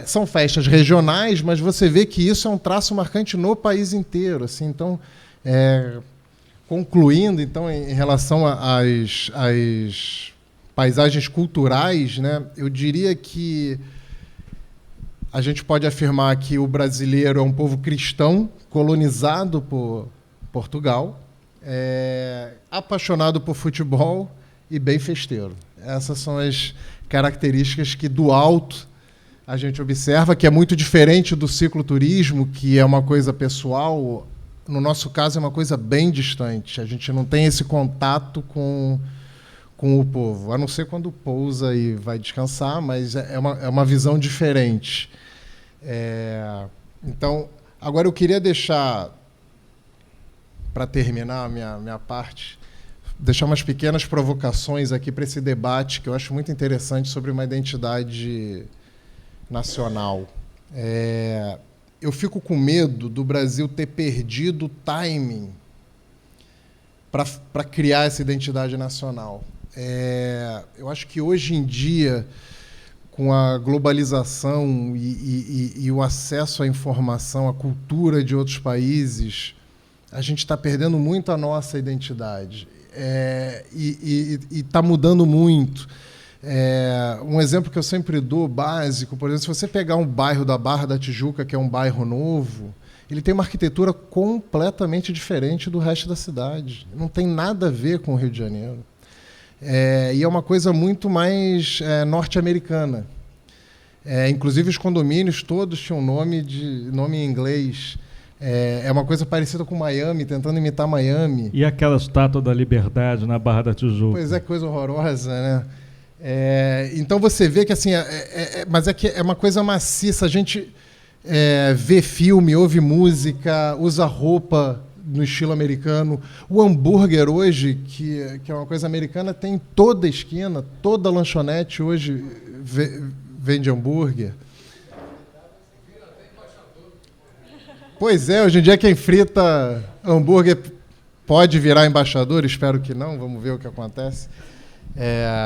São festas regionais, mas você vê que isso é um traço marcante no país inteiro. Assim, então, concluindo, então, em relação às paisagens culturais, né, eu diria que a gente pode afirmar que o brasileiro é um povo cristão, colonizado por Portugal, apaixonado por futebol e bem festeiro. Essas são as características que, do alto, a gente observa, que é muito diferente do cicloturismo, que é uma coisa pessoal. No nosso caso, é uma coisa bem distante. A gente não tem esse contato com o povo, a não ser quando pousa e vai descansar, mas é uma visão diferente. Então, agora eu queria deixar, para terminar a minha parte, deixar umas pequenas provocações aqui para esse debate, que eu acho muito interessante, sobre uma identidade nacional. Eu fico com medo do Brasil ter perdido o timing para criar essa identidade nacional. Eu acho que hoje em dia, com a globalização e o acesso à informação, à cultura de outros países, a gente está perdendo muito a nossa identidade. E está mudando muito. Um exemplo que eu sempre dou, básico, por exemplo, se você pegar um bairro da Barra da Tijuca, que é um bairro novo, ele tem uma arquitetura completamente diferente do resto da cidade. Não tem nada a ver com o Rio de Janeiro. E é uma coisa muito mais norte-americana. Inclusive, os condomínios todos tinham nome em inglês. É uma coisa parecida com Miami, tentando imitar Miami. E aquela estátua da Liberdade na Barra da Tijuca? Pois é, coisa horrorosa, né? Então você vê que assim, mas que é uma coisa maciça. A gente vê filme, ouve música, usa roupa no estilo americano. O hambúrguer hoje, que é uma coisa americana, tem em toda esquina, toda lanchonete hoje vende hambúrguer. Pois é, hoje em dia quem frita hambúrguer pode virar embaixador, espero que não, vamos ver o que acontece.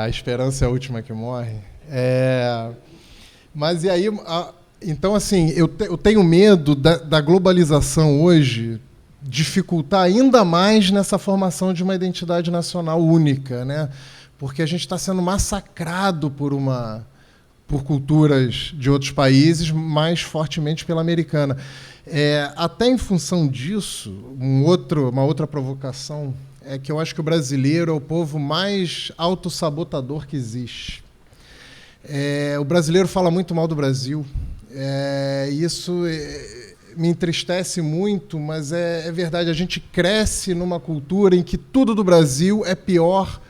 A esperança é a última que morre. Mas e aí, então assim, eu tenho medo da globalização hoje dificultar ainda mais nessa formação de uma identidade nacional única, né? Porque a gente está sendo massacrado por culturas de outros países, mais fortemente pela americana. Até em função disso, uma outra provocação é que eu acho que o brasileiro é o povo mais autossabotador que existe. O brasileiro fala muito mal do Brasil. Isso me entristece muito, mas é verdade. A gente cresce numa cultura em que tudo do Brasil é pior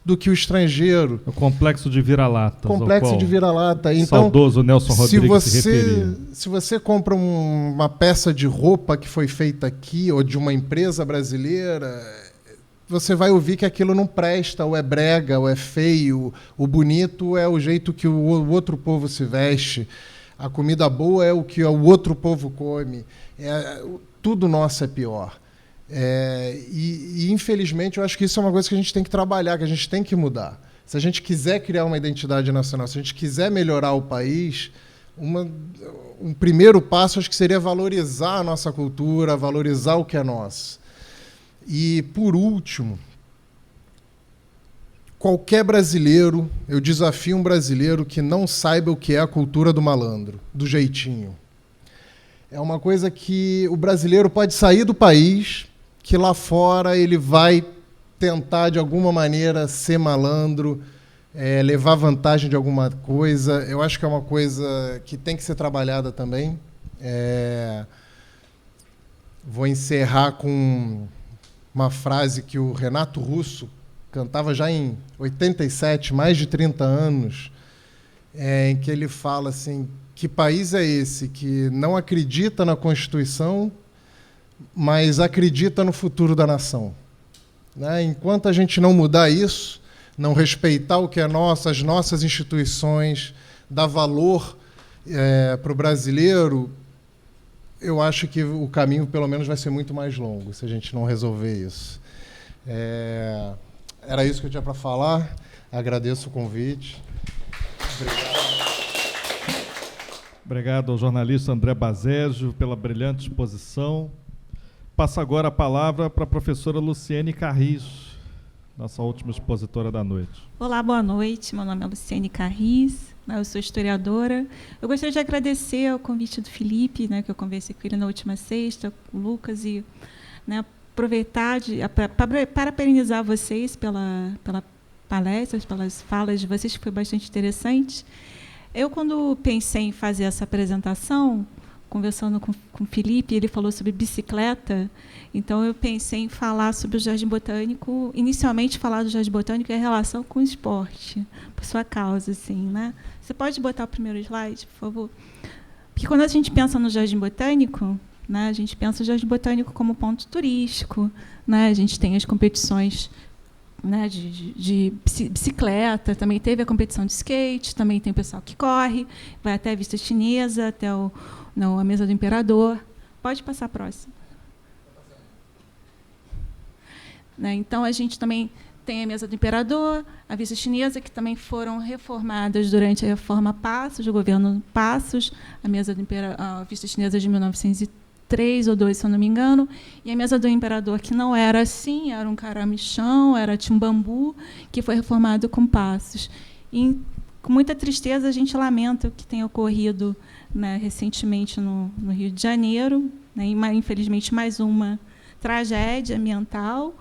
do que o estrangeiro. O complexo de vira-lata. Complexo de vira-lata. Então, saudoso Nelson Rodrigues se referia. Se você compra uma peça de roupa que foi feita aqui, ou de uma empresa brasileira, você vai ouvir que aquilo não presta, ou é brega, ou é feio. O bonito é o jeito que o outro povo se veste. A comida boa é o que o outro povo come. Tudo nosso é pior. Infelizmente, eu acho que isso é uma coisa que a gente tem que trabalhar, que a gente tem que mudar. Se a gente quiser criar uma identidade nacional, se a gente quiser melhorar o país, um primeiro passo acho que seria valorizar a nossa cultura, valorizar o que é nosso. E, por último, qualquer brasileiro, eu desafio um brasileiro que não saiba o que é a cultura do malandro, do jeitinho. É uma coisa que o brasileiro pode sair do país, que lá fora ele vai tentar, de alguma maneira, ser malandro, levar vantagem de alguma coisa. Eu acho que é uma coisa que tem que ser trabalhada também. Vou encerrar com uma frase que o Renato Russo cantava já em 87, mais de 30 anos, em que ele fala assim: que país é esse que não acredita na Constituição, mas acredita no futuro da nação? Né? Enquanto a gente não mudar isso, não respeitar o que é nosso, as nossas instituições, dar valor para o brasileiro, eu acho que o caminho, pelo menos, vai ser muito mais longo, se a gente não resolver isso. Era isso que eu tinha para falar. Agradeço o convite. Obrigado ao jornalista André Bazégio pela brilhante exposição. Passo agora a palavra para a professora Luciene Carris, nossa última expositora da noite. Olá, boa noite. Meu nome é Luciene Carris, eu sou historiadora. Eu gostaria de agradecer ao convite do Felipe, que eu conversei com ele na última sexta, com o Lucas, e aproveitar para parabenizar vocês pela palestra, pelas falas de vocês, que foi bastante interessante. Eu, quando pensei em fazer essa apresentação, conversando com o Felipe, ele falou sobre bicicleta, então eu pensei em falar sobre o Jardim Botânico, inicialmente falar do Jardim Botânico e a relação com o esporte, por sua causa, assim, né? Você pode botar o primeiro slide, por favor? Porque quando a gente pensa no Jardim Botânico, a gente pensa o Jardim Botânico como ponto turístico, a gente tem as competições de bicicleta, também teve a competição de skate, também tem o pessoal que corre, vai até a Vista Chinesa, até a Mesa do Imperador. Pode passar a próxima. Então, a gente também tem a Mesa do Imperador, a Vista Chinesa, que também foram reformadas durante a reforma Passos, do governo Passos, a Vista Chinesa de 1903 ou 2, se eu não me engano, e a Mesa do Imperador, que não era assim, era um caramichão, tinha um bambu, que foi reformado com Passos. E, com muita tristeza, a gente lamenta o que tem ocorrido recentemente no Rio de Janeiro, e, infelizmente, mais uma tragédia ambiental,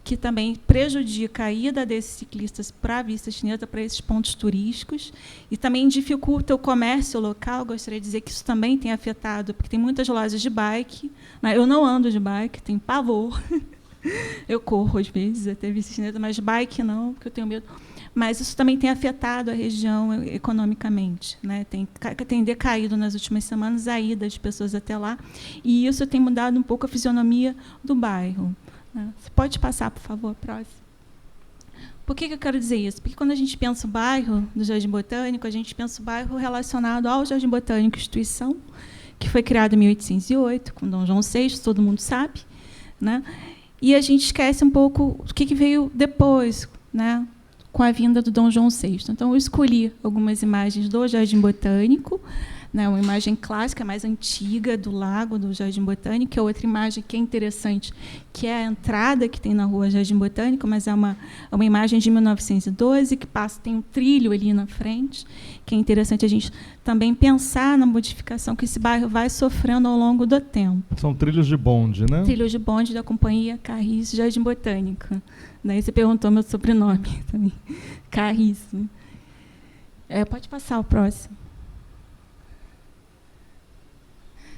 que também prejudica a ida desses ciclistas para a Vista Chinesa, para esses pontos turísticos, e também dificulta o comércio local. Gostaria de dizer que isso também tem afetado, porque tem muitas lojas de bike. Eu não ando de bike, tenho pavor. Eu corro, às vezes, até a Vista Chinesa, mas bike não, porque eu tenho medo. Mas isso também tem afetado a região economicamente, tem decaído nas últimas semanas a ida de pessoas até lá, e isso tem mudado um pouco a fisionomia do bairro. Você pode passar, por favor, próximo? Por que eu quero dizer isso? Porque quando a gente pensa o bairro do Jardim Botânico, a gente pensa o bairro relacionado ao Jardim Botânico Instituição, que foi criado em 1808, com Dom João VI, todo mundo sabe, e a gente esquece um pouco o que veio depois, com a vinda do Dom João VI. Então, eu escolhi algumas imagens do Jardim Botânico, uma imagem clássica, mais antiga, do lago do Jardim Botânico, que é outra imagem que é interessante, que é a entrada que tem na rua Jardim Botânico, mas é uma imagem de 1912, que tem um trilho ali na frente, que é interessante a gente também pensar na modificação que esse bairro vai sofrendo ao longo do tempo. São trilhos de bonde, né? Trilhos de bonde da Companhia Carris Jardim Botânico. Daí você perguntou meu sobrenome também. Carris. Pode passar o próximo.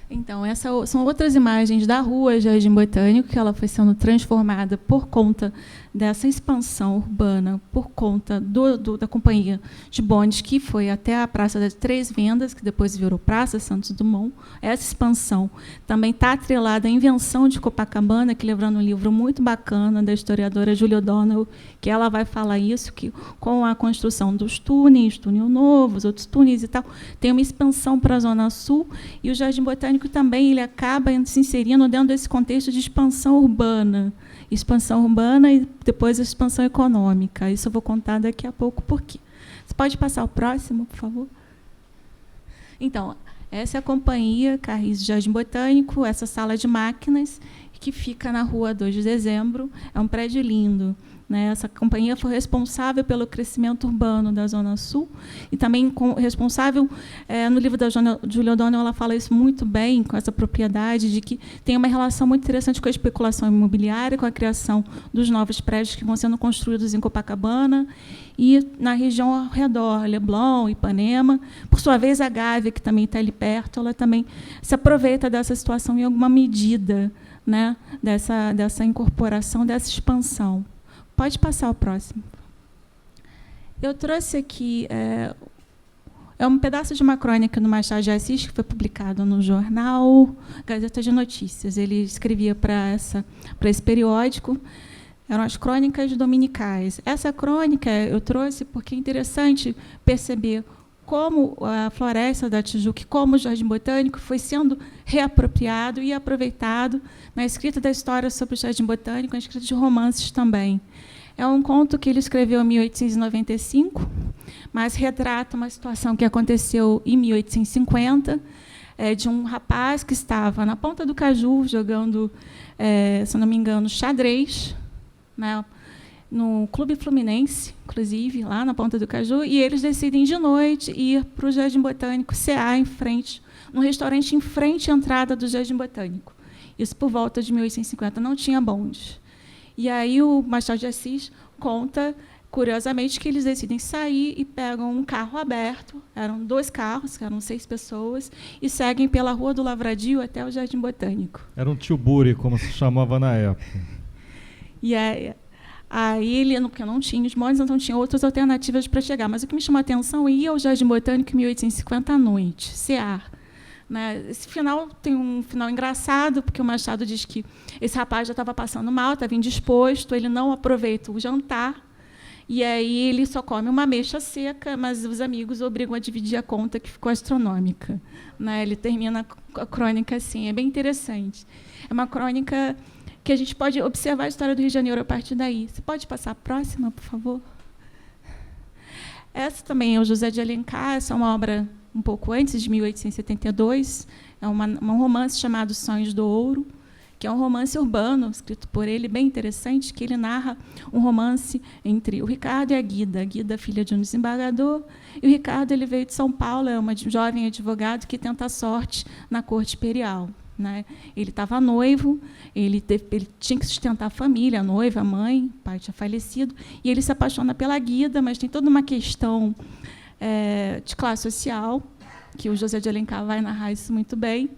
Então, essas são outras imagens da rua Jardim Botânico, que ela foi sendo transformada por conta dessa expansão urbana, por conta da companhia de bondes, que foi até a Praça das Três Vendas, que depois virou Praça Santos Dumont. Essa expansão também está atrelada à invenção de Copacabana, que lembrando um livro muito bacana da historiadora Julia O'Donnell, que ela vai falar isso, que com a construção dos túneis, túnel novo, os outros túneis e tal, tem uma expansão para a Zona Sul, e o Jardim Botânico também ele acaba se inserindo dentro desse contexto de expansão urbana e depois a expansão econômica. Isso eu vou contar daqui a pouco por quê. Você pode passar o próximo, por favor? Então, essa é a companhia Carris Jardim Botânico, essa sala de máquinas, que fica na rua 2 de Dezembro. É um prédio lindo. Essa companhia foi responsável pelo crescimento urbano da Zona Sul e também responsável, no livro da Julia O'Donnell, ela fala isso muito bem, com essa propriedade de que tem uma relação muito interessante com a especulação imobiliária, com a criação dos novos prédios que vão sendo construídos em Copacabana e na região ao redor, Leblon, Ipanema. Por sua vez, a Gávea, que também está ali perto, ela também se aproveita dessa situação em alguma medida, dessa incorporação, dessa expansão. Pode passar o próximo. Eu trouxe aqui um pedaço de uma crônica do Machado de Assis, que foi publicado no jornal Gazeta de Notícias. Ele escrevia para esse periódico. Eram as crônicas dominicais. Essa crônica eu trouxe porque é interessante perceber como a Floresta da Tijuca, como o Jardim Botânico, foi sendo reapropriado e aproveitado na escrita da história sobre o Jardim Botânico, na escrita de romances também. É um conto que ele escreveu em 1895, mas retrata uma situação que aconteceu em 1850, de um rapaz que estava na Ponta do Caju jogando, se não me engano, xadrez, no Clube Fluminense, inclusive, lá na Ponta do Caju, e eles decidem, de noite, ir para o Jardim Botânico, cear em frente, num restaurante em frente à entrada do Jardim Botânico. Isso por volta de 1850, não tinha bonde. E aí o Machado de Assis conta, curiosamente, que eles decidem sair e pegam um carro aberto, eram 2 carros, eram 6 pessoas, e seguem pela Rua do Lavradio até o Jardim Botânico. Era um tilbury, como se chamava na época. E aí ele, porque não tinha os bondes, então tinha outras alternativas para chegar. Mas o que me chamou a atenção é ir ao Jardim Botânico em 1850 à noite, cear. Esse final tem um final engraçado, porque o Machado diz que esse rapaz já estava passando mal, estava indisposto, ele não aproveita o jantar, e aí ele só come uma ameixa seca, mas os amigos obrigam a dividir a conta, que ficou astronômica. Ele termina a crônica assim, é bem interessante. É uma crônica que a gente pode observar a história do Rio de Janeiro a partir daí. Você pode passar a próxima, por favor? Essa também é o José de Alencar, essa é uma obra um pouco antes de 1872, é um romance chamado Sonhos do Ouro, que é um romance urbano, escrito por ele, bem interessante, que ele narra um romance entre o Ricardo e a Guida, filha de um desembargador, e o Ricardo ele veio de São Paulo, é um jovem advogado que tenta a sorte na corte imperial. Ele estava noivo, ele tinha que sustentar a família, a noiva, a mãe, o pai tinha falecido, e ele se apaixona pela Guida, mas tem toda uma questão de classe social, que o José de Alencar vai narrar isso muito bem.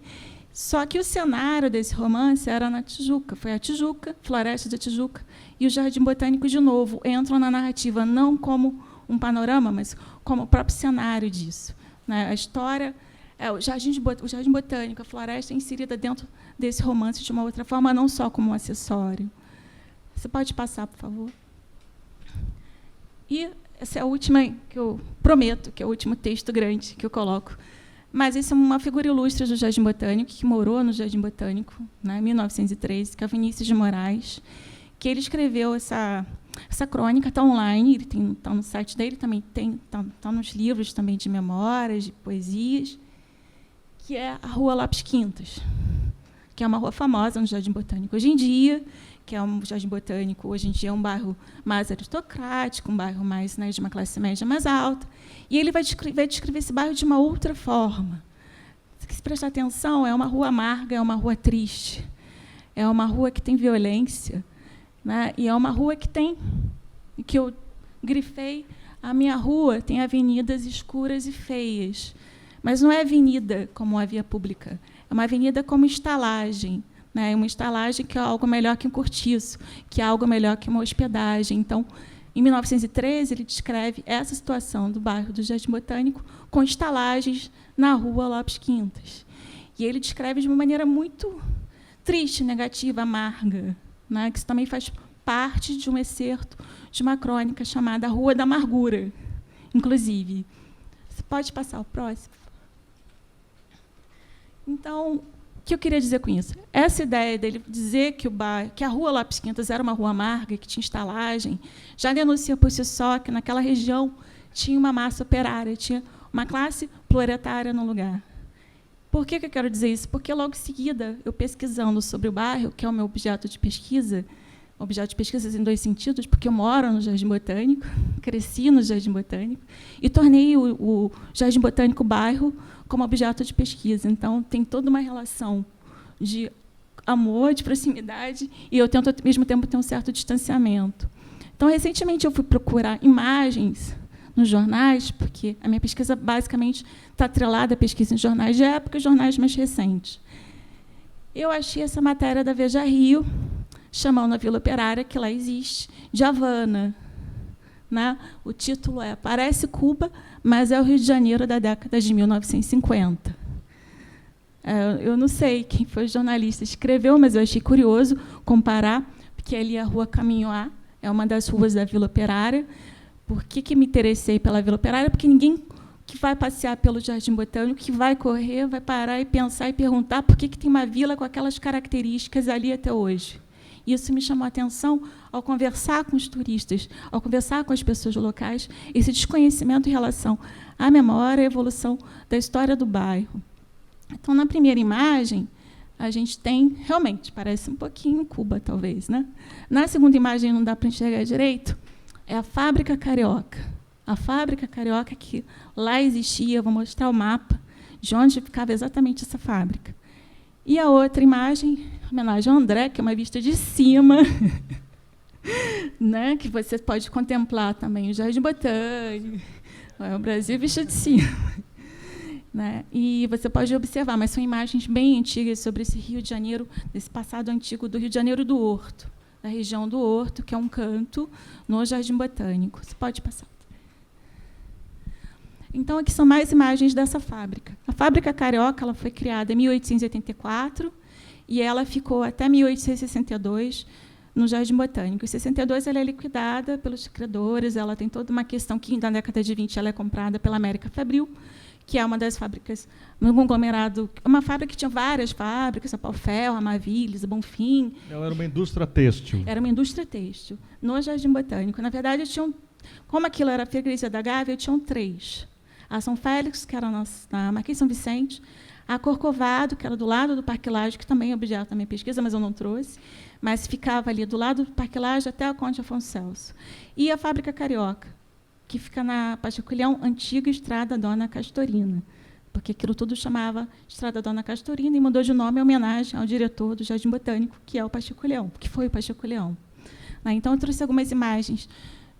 Só que o cenário desse romance era na Tijuca, foi a Tijuca, Floresta da Tijuca, e o Jardim Botânico, de novo, entram na narrativa não como um panorama, mas como o próprio cenário disso. A história, o Jardim Botânico, a floresta é inserida dentro desse romance de uma outra forma, não só como um acessório. Você pode passar, por favor? E essa é a última, que eu prometo, que é o último texto grande que eu coloco. Mas essa é uma figura ilustre do Jardim Botânico, que morou no Jardim Botânico, em 1913, que é o Vinícius de Moraes, que ele escreveu essa crônica, está online, ele está no site dele, também está nos livros também de memórias, de poesias, que é a Rua Lopes Quintas, que é uma rua famosa no Jardim Botânico hoje em dia, que é um Jardim Botânico, hoje em dia é um bairro mais aristocrático, um bairro mais de uma classe média mais alta, e ele vai descrever esse bairro de uma outra forma. Se prestar atenção, é uma rua amarga, é uma rua triste, é uma rua que tem violência, e é uma rua que eu grifei, a minha rua tem avenidas escuras e feias, Mas não é avenida como uma via pública, é uma avenida como estalagem, né? Uma estalagem que é algo melhor que um cortiço, que é algo melhor que uma hospedagem. Então, em 1913, ele descreve essa situação do bairro do Jardim Botânico com estalagens na rua Lopes Quintas. E ele descreve de uma maneira muito triste, negativa, amarga, né? Que isso também faz parte de um excerto de uma crônica chamada Rua da Amargura, inclusive. Você pode passar o próximo? Então, o que eu queria dizer com isso? Essa ideia dele dizer que a Rua Lopes Quintas era uma rua amarga, que tinha estalagem, já denuncia por si só que naquela região tinha uma massa operária, tinha uma classe proletária no lugar. Por que eu quero dizer isso? Porque, logo em seguida, eu pesquisando sobre o bairro, que é o meu objeto de pesquisa em 2 sentidos, porque eu moro no Jardim Botânico, cresci no Jardim Botânico, e tornei o Jardim Botânico bairro como objeto de pesquisa. Então, tem toda uma relação de amor, de proximidade, e eu tento, ao mesmo tempo, ter um certo distanciamento. Então, recentemente, eu fui procurar imagens nos jornais, porque a minha pesquisa, basicamente, está atrelada à pesquisa em jornais de época e jornais mais recentes. Eu achei essa matéria da Veja Rio, chamando a Vila Operária, que lá existe, de Havana. Né? O título é Parece Cuba, mas é o Rio de Janeiro da década de 1950. Eu não sei quem foi o jornalista que escreveu, mas eu achei curioso comparar, porque ali a Rua Caminhoá é uma das ruas da Vila Operária. Por que me interessei pela Vila Operária? Porque ninguém que vai passear pelo Jardim Botânico, que vai correr, vai parar e pensar e perguntar por que tem uma vila com aquelas características ali até hoje. Isso me chamou a atenção ao conversar com os turistas, ao conversar com as pessoas locais, esse desconhecimento em relação à memória e à evolução da história do bairro. Então, na primeira imagem, a gente tem, realmente, parece um pouquinho Cuba, talvez. Né? Na segunda imagem, não dá para enxergar direito, é a Fábrica Carioca. A Fábrica Carioca que lá existia, vou mostrar o mapa de onde ficava exatamente essa fábrica. E a outra imagem, homenagem ao André, que é uma vista de cima, né, que você pode contemplar também o Jardim Botânico, o Brasil visto de cima. Né, e você pode observar, mas são imagens bem antigas sobre esse Rio de Janeiro, desse passado antigo do Rio de Janeiro do Horto, da região do Horto, que é um canto no Jardim Botânico. Você pode passar. Então, aqui são mais imagens dessa fábrica. A Fábrica Carioca ela foi criada em 1884 e ela ficou até 1862 no Jardim Botânico. Em 62, ela é liquidada pelos credores, ela tem toda uma questão que, na década de 20, ela é comprada pela América Fabril, que é uma das fábricas, um conglomerado, uma fábrica que tinha várias fábricas, a Pau-Ferro, a Mavilles, a Bonfim. Ela era uma indústria têxtil. Era uma indústria têxtil, no Jardim Botânico. Na verdade, como aquilo era a freguesia da Gávea, tinham 3. A São Félix, que era na Marquês São Vicente, a Corcovado, que era do lado do Parque Lage, que também é objeto da minha pesquisa, mas eu não trouxe, mas ficava ali do lado do Parque Lage até a Conde Afonso Celso. E a Fábrica Carioca, que fica na Pacheco-Leão, antiga Estrada Dona Castorina, porque aquilo tudo chamava Estrada Dona Castorina e mudou de nome em homenagem ao diretor do Jardim Botânico, que é o Pacheco-Leão, que foi o Pacheco-Leão. Então, eu trouxe algumas imagens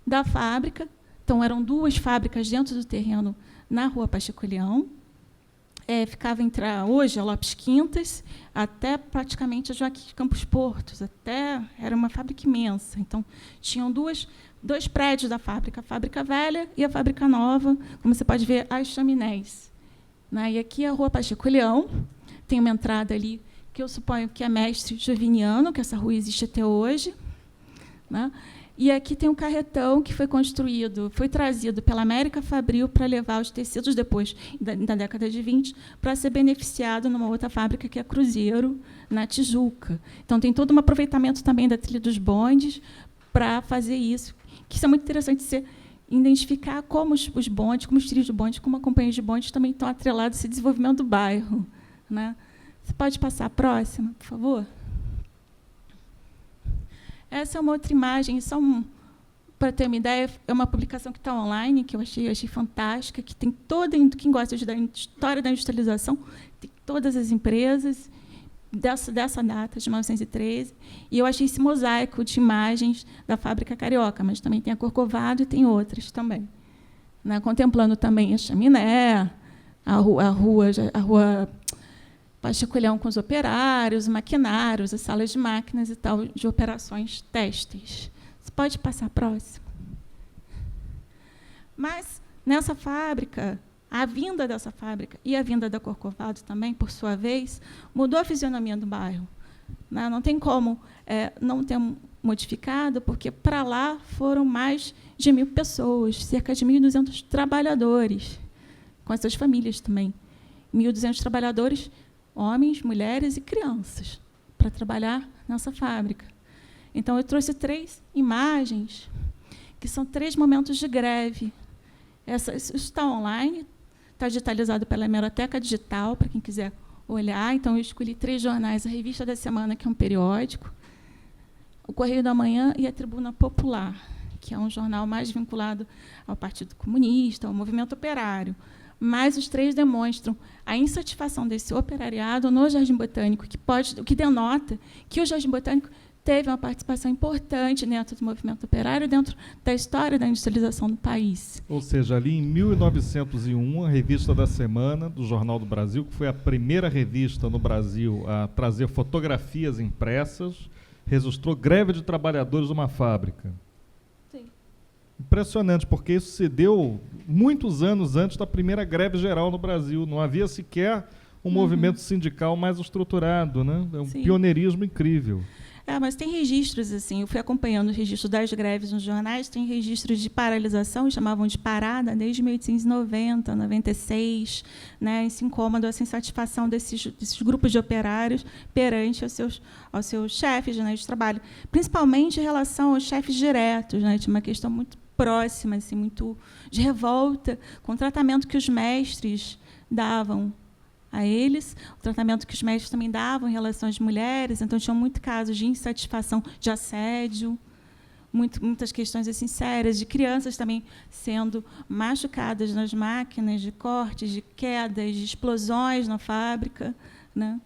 da fábrica. Então, eram 2 fábricas dentro do terreno na Rua Pacheco-Leão. Ficava entre hoje a Lopes Quintas até praticamente a Joaquim Campos Portos. Era uma fábrica imensa. Então, tinham 2 prédios da fábrica, a Fábrica Velha e a Fábrica Nova, como você pode ver, as chaminés. Né? E aqui a Rua Pacheco-Leão, tem uma entrada ali, que eu suponho que é Mestre Joviniano, que essa rua existe até hoje. Né? E aqui tem um carretão que foi trazido pela América Fabril para levar os tecidos depois, da década de 20, para ser beneficiado numa outra fábrica, que é Cruzeiro, na Tijuca. Então, tem todo um aproveitamento também da trilha dos bondes para fazer isso, que isso é muito interessante você identificar como os bondes, como os trilhos de bondes, como a companhia de bondes também estão atrelados a esse desenvolvimento do bairro. Né? Você pode passar a próxima, por favor? Essa é uma outra imagem, para ter uma ideia, é uma publicação que está online, que eu achei fantástica, que tem quem gosta de história da industrialização, tem todas as empresas dessa data, de 1913, e eu achei esse mosaico de imagens da Fábrica Carioca, mas também tem a Corcovado e tem outras também. Né? Contemplando também a chaminé, a rua Pacheco-Leão com os operários, maquinários, as salas de máquinas e tal, de operações têxteis. Você pode passar a próxima? Mas, nessa fábrica, a vinda dessa fábrica e a vinda da Corcovado também, por sua vez, mudou a fisionomia do bairro. Não tem como não ter modificado, porque para lá foram mais de 1.000 pessoas, cerca de 1.200 trabalhadores, com as suas famílias também. 1.200 trabalhadores, homens, mulheres e crianças, para trabalhar nessa fábrica. Então, eu trouxe 3 imagens, que são 3 momentos de greve. Isso está online, está digitalizado pela Hemeroteca Digital, para quem quiser olhar. Então, eu escolhi 3 jornais: a Revista da Semana, que é um periódico, o Correio da Manhã e a Tribuna Popular, que é um jornal mais vinculado ao Partido Comunista, ao movimento operário. Mas os 3 demonstram a insatisfação desse operariado no Jardim Botânico, o que denota que o Jardim Botânico teve uma participação importante dentro do movimento operário, dentro da história da industrialização do país. Ou seja, ali em 1901, a Revista da Semana, do Jornal do Brasil, que foi a primeira revista no Brasil a trazer fotografias impressas, registrou greve de trabalhadores de uma fábrica. Sim. Impressionante, porque isso se deu muitos anos antes da primeira greve geral no Brasil. Não havia sequer um movimento sindical mais estruturado, né? É um pioneirismo incrível. Mas tem registros, assim, eu fui acompanhando os registros das greves nos jornais, tem registros de paralisação, chamavam de parada, desde 1890, 96, né, esse incômodo, essa insatisfação desses grupos de operários perante aos seus chefes, né, de trabalho, principalmente em relação aos chefes diretos, né, tinha uma questão muito próxima, assim, muito de revolta com o tratamento que os mestres davam a eles, o tratamento que os médicos também davam em relação às mulheres. Então, tinham muitos casos de insatisfação, de assédio, muitas questões assim, sérias, de crianças também sendo machucadas nas máquinas, de cortes, de quedas, de explosões na fábrica. Né?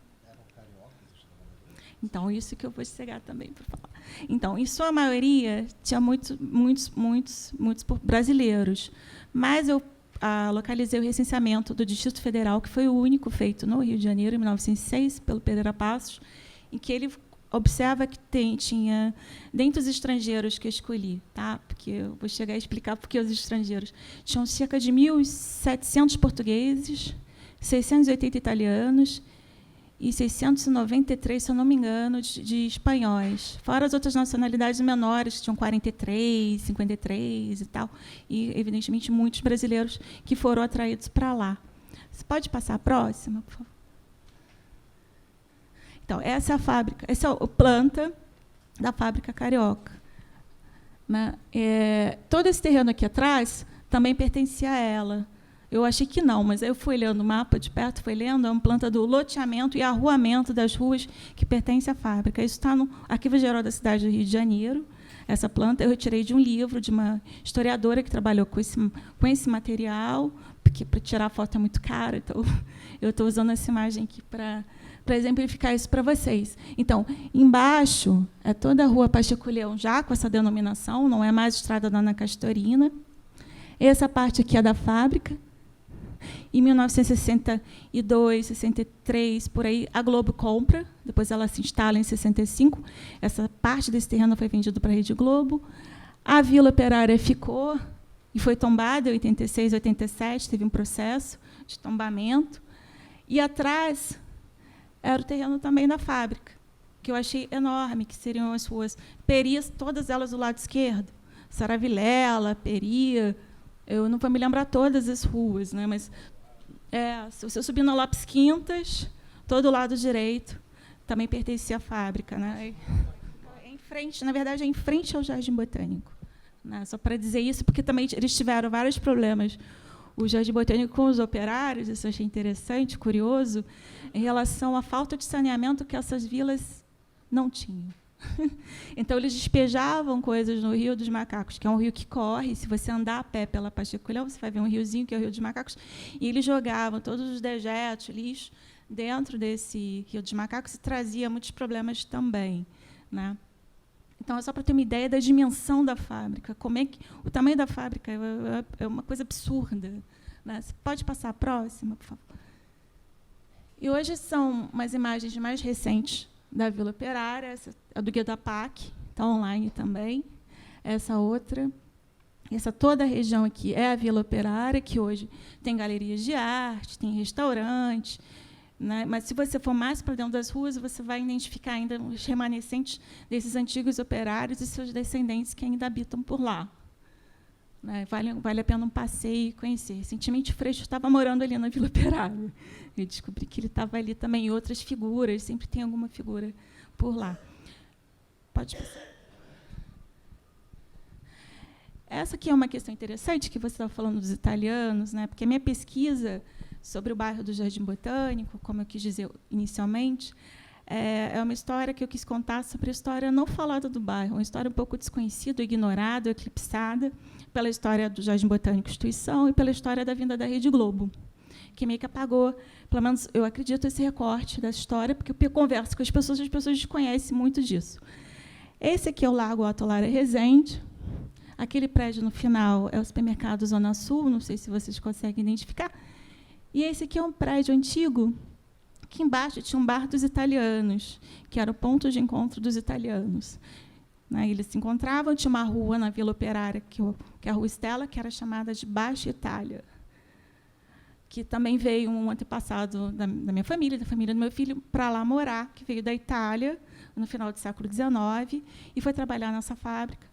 Então, isso que eu vou chegar também para falar. Então, em sua maioria, tinha muitos brasileiros, mas eu localizei o recenseamento do Distrito Federal, que foi o único feito no Rio de Janeiro, em 1906, pelo Pereira Passos, em que ele observa que tinha, dentre os estrangeiros que eu escolhi, tá? Porque eu vou chegar a explicar por que os estrangeiros, tinham cerca de 1.700 portugueses, 680 italianos e 693, se eu não me engano, de espanhóis, fora as outras nacionalidades menores, que tinham 43, 53 e tal, e, evidentemente, muitos brasileiros que foram atraídos para lá. Você pode passar a próxima, por favor? Então, essa é a fábrica, essa é a planta da fábrica carioca. Né? Todo esse terreno aqui atrás também pertencia a ela. Eu achei que não, mas aí eu fui lendo o mapa de perto, fui lendo, é uma planta do loteamento e arruamento das ruas que pertence à fábrica. Isso está no Arquivo Geral da cidade do Rio de Janeiro. Essa planta eu retirei de um livro de uma historiadora que trabalhou com esse material, porque para tirar a foto é muito caro, então eu estou usando essa imagem aqui para exemplificar isso para vocês. Então, embaixo é toda a rua Pacheco-Leão, já com essa denominação, não é mais Estrada da Ana Castorina. Essa parte aqui é da fábrica. Em 1962, 63, por aí, a Globo compra, depois ela se instala em 65. Essa parte desse terreno foi vendido para a Rede Globo. A Vila Operária ficou e foi tombada em 86, 87, teve um processo de tombamento. E atrás era o terreno também da fábrica, que eu achei enorme, que seriam as ruas Perias, todas elas do lado esquerdo. Saravilela, Peria, eu não vou me lembrar todas as ruas, né, mas se você subir na Lopes Quintas, todo o lado direito também pertencia à fábrica. Né? Em frente, na verdade, é em frente ao Jardim Botânico. Né? Só para dizer isso, porque também eles tiveram vários problemas, o Jardim Botânico com os operários, isso eu achei interessante, curioso, em relação à falta de saneamento que essas vilas não tinham. Então, eles despejavam coisas no Rio dos Macacos, que é um rio que corre. Se você andar a pé pela Pacheco-Leão, você vai ver um riozinho, que é o Rio dos Macacos, e eles jogavam todos os dejetos, lixo, dentro desse Rio dos Macacos e trazia muitos problemas também. Né? Então, é só para ter uma ideia da dimensão da fábrica. Como é que o tamanho da fábrica é uma coisa absurda. Né? Você pode passar a próxima, por favor? E hoje são umas imagens mais recentes da Vila Operária, essa é do Guia da PAC, está online também. Essa outra, essa toda a região aqui é a Vila Operária, que hoje tem galerias de arte, tem restaurante, né? Mas, se você for mais para dentro das ruas, você vai identificar ainda os remanescentes desses antigos operários e seus descendentes que ainda habitam por lá. Né? Vale a pena um passeio e conhecer. Recentemente, o Freixo estava morando ali na Vila Operária. Eu descobri que ele estava ali também, e outras figuras, sempre tem alguma figura por lá. Pode passar. Essa aqui é uma questão interessante, que você estava falando dos italianos, né? Porque a minha pesquisa sobre o bairro do Jardim Botânico, como eu quis dizer inicialmente, é uma história que eu quis contar sobre a história não falada do bairro, uma história um pouco desconhecida, ignorada, eclipsada pela história do Jardim Botânico Instituição e pela história da vinda da Rede Globo, que meio que apagou, pelo menos eu acredito, esse recorte da história, porque eu converso com as pessoas desconhecem muito disso. Esse aqui é o Largo Otto Lara Rezende. Aquele prédio no final é o supermercado Zona Sul, não sei se vocês conseguem identificar. E esse aqui é um prédio antigo, que embaixo tinha um bar dos italianos, que era o ponto de encontro dos italianos. Né, eles se encontravam, tinha uma rua na Vila Operária, que é a Rua Estela, que era chamada de Baixa Itália, que também veio um antepassado da minha família, da família do meu filho, para lá morar, que veio da Itália, no final do século XIX, e foi trabalhar nessa fábrica,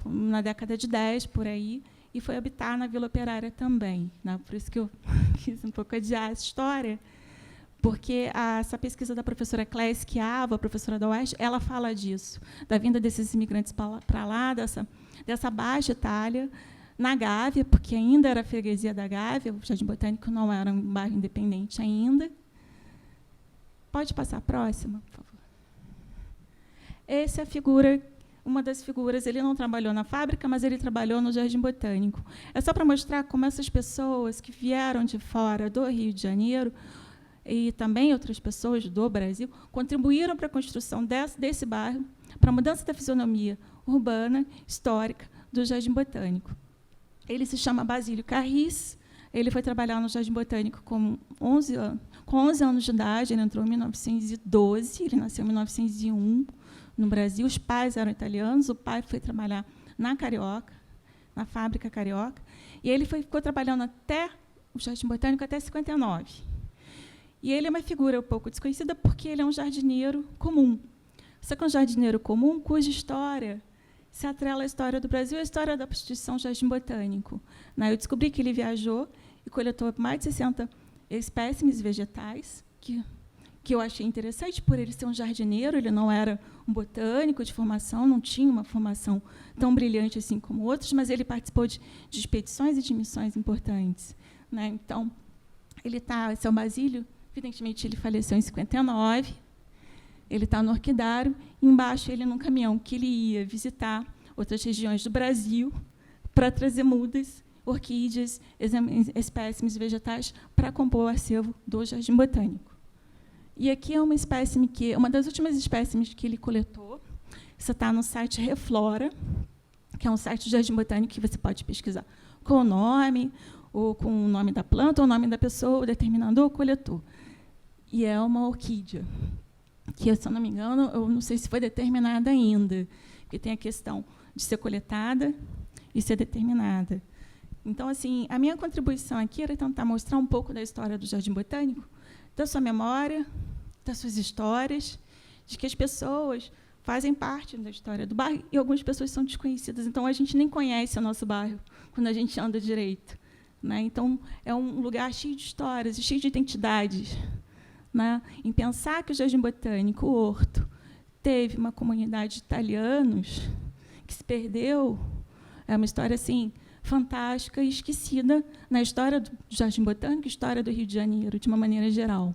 na década de 10, por aí, e foi habitar na Vila Operária também. Né? Por isso que eu quis um pouco adiar essa história, porque essa pesquisa da professora Cléia Schiava, professora da UERJ, ela fala disso, da vinda desses imigrantes para lá, dessa Baixa Itália, na Gávea, porque ainda era a freguesia da Gávea, o Jardim Botânico não era um bairro independente ainda. Pode passar a próxima, por favor. Essa é a figura, uma das figuras, ele não trabalhou na fábrica, mas ele trabalhou no Jardim Botânico. É só para mostrar como essas pessoas que vieram de fora do Rio de Janeiro, e também outras pessoas do Brasil, contribuíram para a construção desse bairro, para a mudança da fisionomia urbana, histórica, do Jardim Botânico. Ele se chama Basílio Carris, ele foi trabalhar no Jardim Botânico com 11 anos de idade, ele entrou em 1912, ele nasceu em 1901, no Brasil. Os pais eram italianos, o pai foi trabalhar na Carioca, na fábrica Carioca, e ele ficou trabalhando até o Jardim Botânico até 59. E ele é uma figura um pouco desconhecida porque ele é um jardineiro comum. Só que é um jardineiro comum cuja história se atrela à história do Brasil e à história da instituição Jardim Botânico. Eu descobri que ele viajou e coletou mais de 60 espécimes vegetais, que eu achei interessante, por ele ser um jardineiro, ele não era um botânico de formação, não tinha uma formação tão brilhante assim como outros, mas ele participou de expedições e de missões importantes. Então, esse é o Basílio. Evidentemente, ele faleceu em 59, ele está no Orquidário, e embaixo ele num caminhão que ele ia visitar outras regiões do Brasil para trazer mudas, orquídeas, espécimes vegetais para compor o acervo do Jardim Botânico. E aqui é uma espécime uma das últimas espécimes que ele coletou. Isso está no site Reflora, que é um site do Jardim Botânico que você pode pesquisar com o nome, ou com o nome da planta, ou o nome da pessoa, o determinador, o coletor. E é uma orquídea, que, se eu não me engano, eu não sei se foi determinada ainda, porque tem a questão de ser coletada e ser determinada. Então, assim, a minha contribuição aqui era tentar mostrar um pouco da história do Jardim Botânico, da sua memória, das suas histórias, de que as pessoas fazem parte da história do bairro e algumas pessoas são desconhecidas. Então, a gente nem conhece o nosso bairro quando a gente anda direito. Então, é um lugar cheio de histórias, cheio de identidades. Em pensar que o Jardim Botânico, o Horto, teve uma comunidade de italianos que se perdeu, é uma história assim, fantástica e esquecida na história do Jardim Botânico, história do Rio de Janeiro, de uma maneira geral.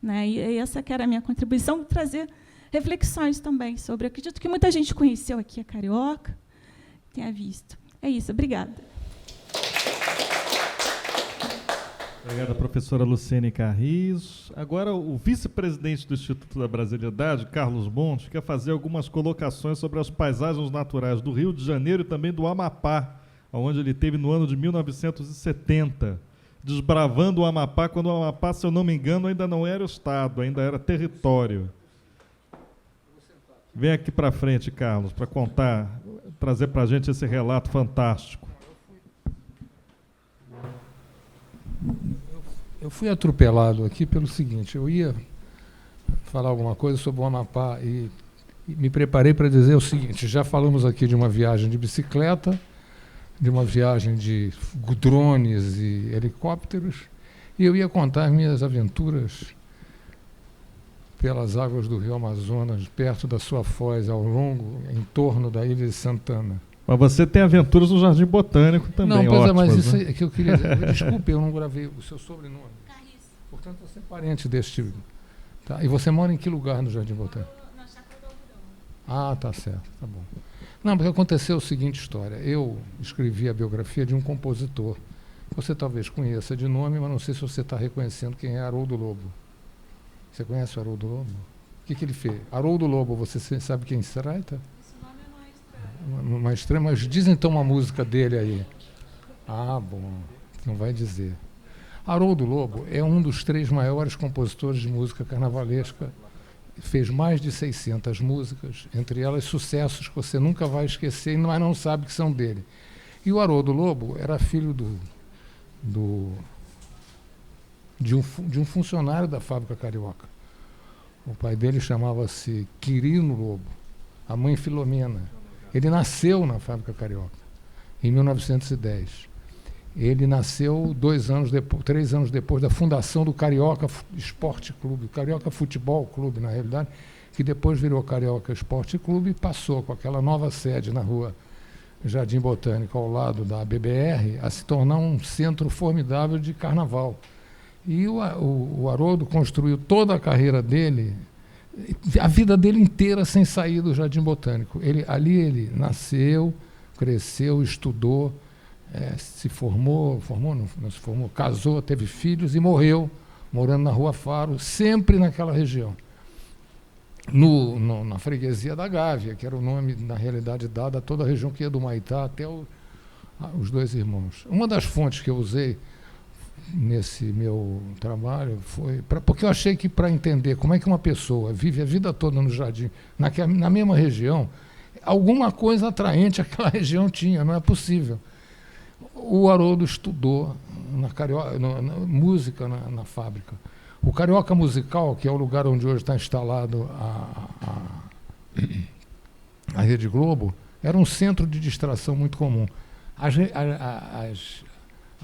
E essa que era a minha contribuição, trazer reflexões também sobre, acredito que muita gente conheceu aqui a Carioca, tenha visto. É isso, obrigada. Obrigada, professora Luciene Carris. Agora, o vice-presidente do Instituto da Brasilidade, Carlos Montes, quer fazer algumas colocações sobre as paisagens naturais do Rio de Janeiro e também do Amapá, onde ele teve no ano de 1970, desbravando o Amapá, quando o Amapá, se eu não me engano, ainda não era estado, ainda era território. Vem aqui para frente, Carlos, para contar, trazer para a gente esse relato fantástico. Eu fui atropelado aqui pelo seguinte, eu ia falar alguma coisa sobre o Amapá e me preparei para dizer o seguinte, já falamos aqui de uma viagem de bicicleta, de uma viagem de drones e helicópteros, e eu ia contar minhas aventuras pelas águas do Rio Amazonas, perto da sua foz, ao longo, em torno da Ilha de Santana. Mas você tem aventuras no Jardim Botânico também, não, pois ótimas, mas isso né? é que eu queria dizer. Desculpe, eu não gravei o seu sobrenome. Carriço. Portanto, você é parente deste... Tá? E você mora em que lugar no Jardim Botânico? Na Chácara do Algodão. Ah, tá certo, tá bom. Não, porque aconteceu a seguinte história. Eu escrevi a biografia de um compositor. Você talvez conheça de nome, mas não sei se você está reconhecendo quem é Haroldo Lobo. Você conhece o Haroldo Lobo? O que ele fez? Haroldo Lobo, você sabe quem será? Tá? Esse nome não é estranho. Uma estranha, mas diz então uma música dele aí. Ah, bom, não vai dizer. Haroldo Lobo é um dos 3 maiores compositores de música carnavalesca. Fez mais de 600 músicas, entre elas sucessos que você nunca vai esquecer, mas não sabe que são dele. E o Haroldo Lobo era filho de um funcionário da fábrica carioca. O pai dele chamava-se Quirino Lobo, a mãe Filomena. Ele nasceu na fábrica carioca, em 1910. Ele nasceu 3 anos depois da fundação do Carioca Esporte Clube, Carioca Futebol Clube, na realidade, que depois virou Carioca Esporte Clube e passou com aquela nova sede na rua Jardim Botânico, ao lado da BBR, a se tornar um centro formidável de carnaval. E o Haroldo construiu toda a carreira dele, a vida dele inteira sem sair do Jardim Botânico. Ali ele nasceu, cresceu, estudou, se formou, não se formou, casou, teve filhos e morreu, morando na Rua Faro, sempre naquela região. Na freguesia da Gávea, que era o nome, na realidade, dado a toda a região que ia do Maitá até os 2 irmãos. Uma das fontes que eu usei nesse meu trabalho foi... porque eu achei que, para entender como é que uma pessoa vive a vida toda no jardim, na mesma região, alguma coisa atraente aquela região tinha, não é possível. O Haroldo estudou música na fábrica. O Carioca Musical, que é o lugar onde hoje está instalado a Rede Globo, era um centro de distração muito comum. As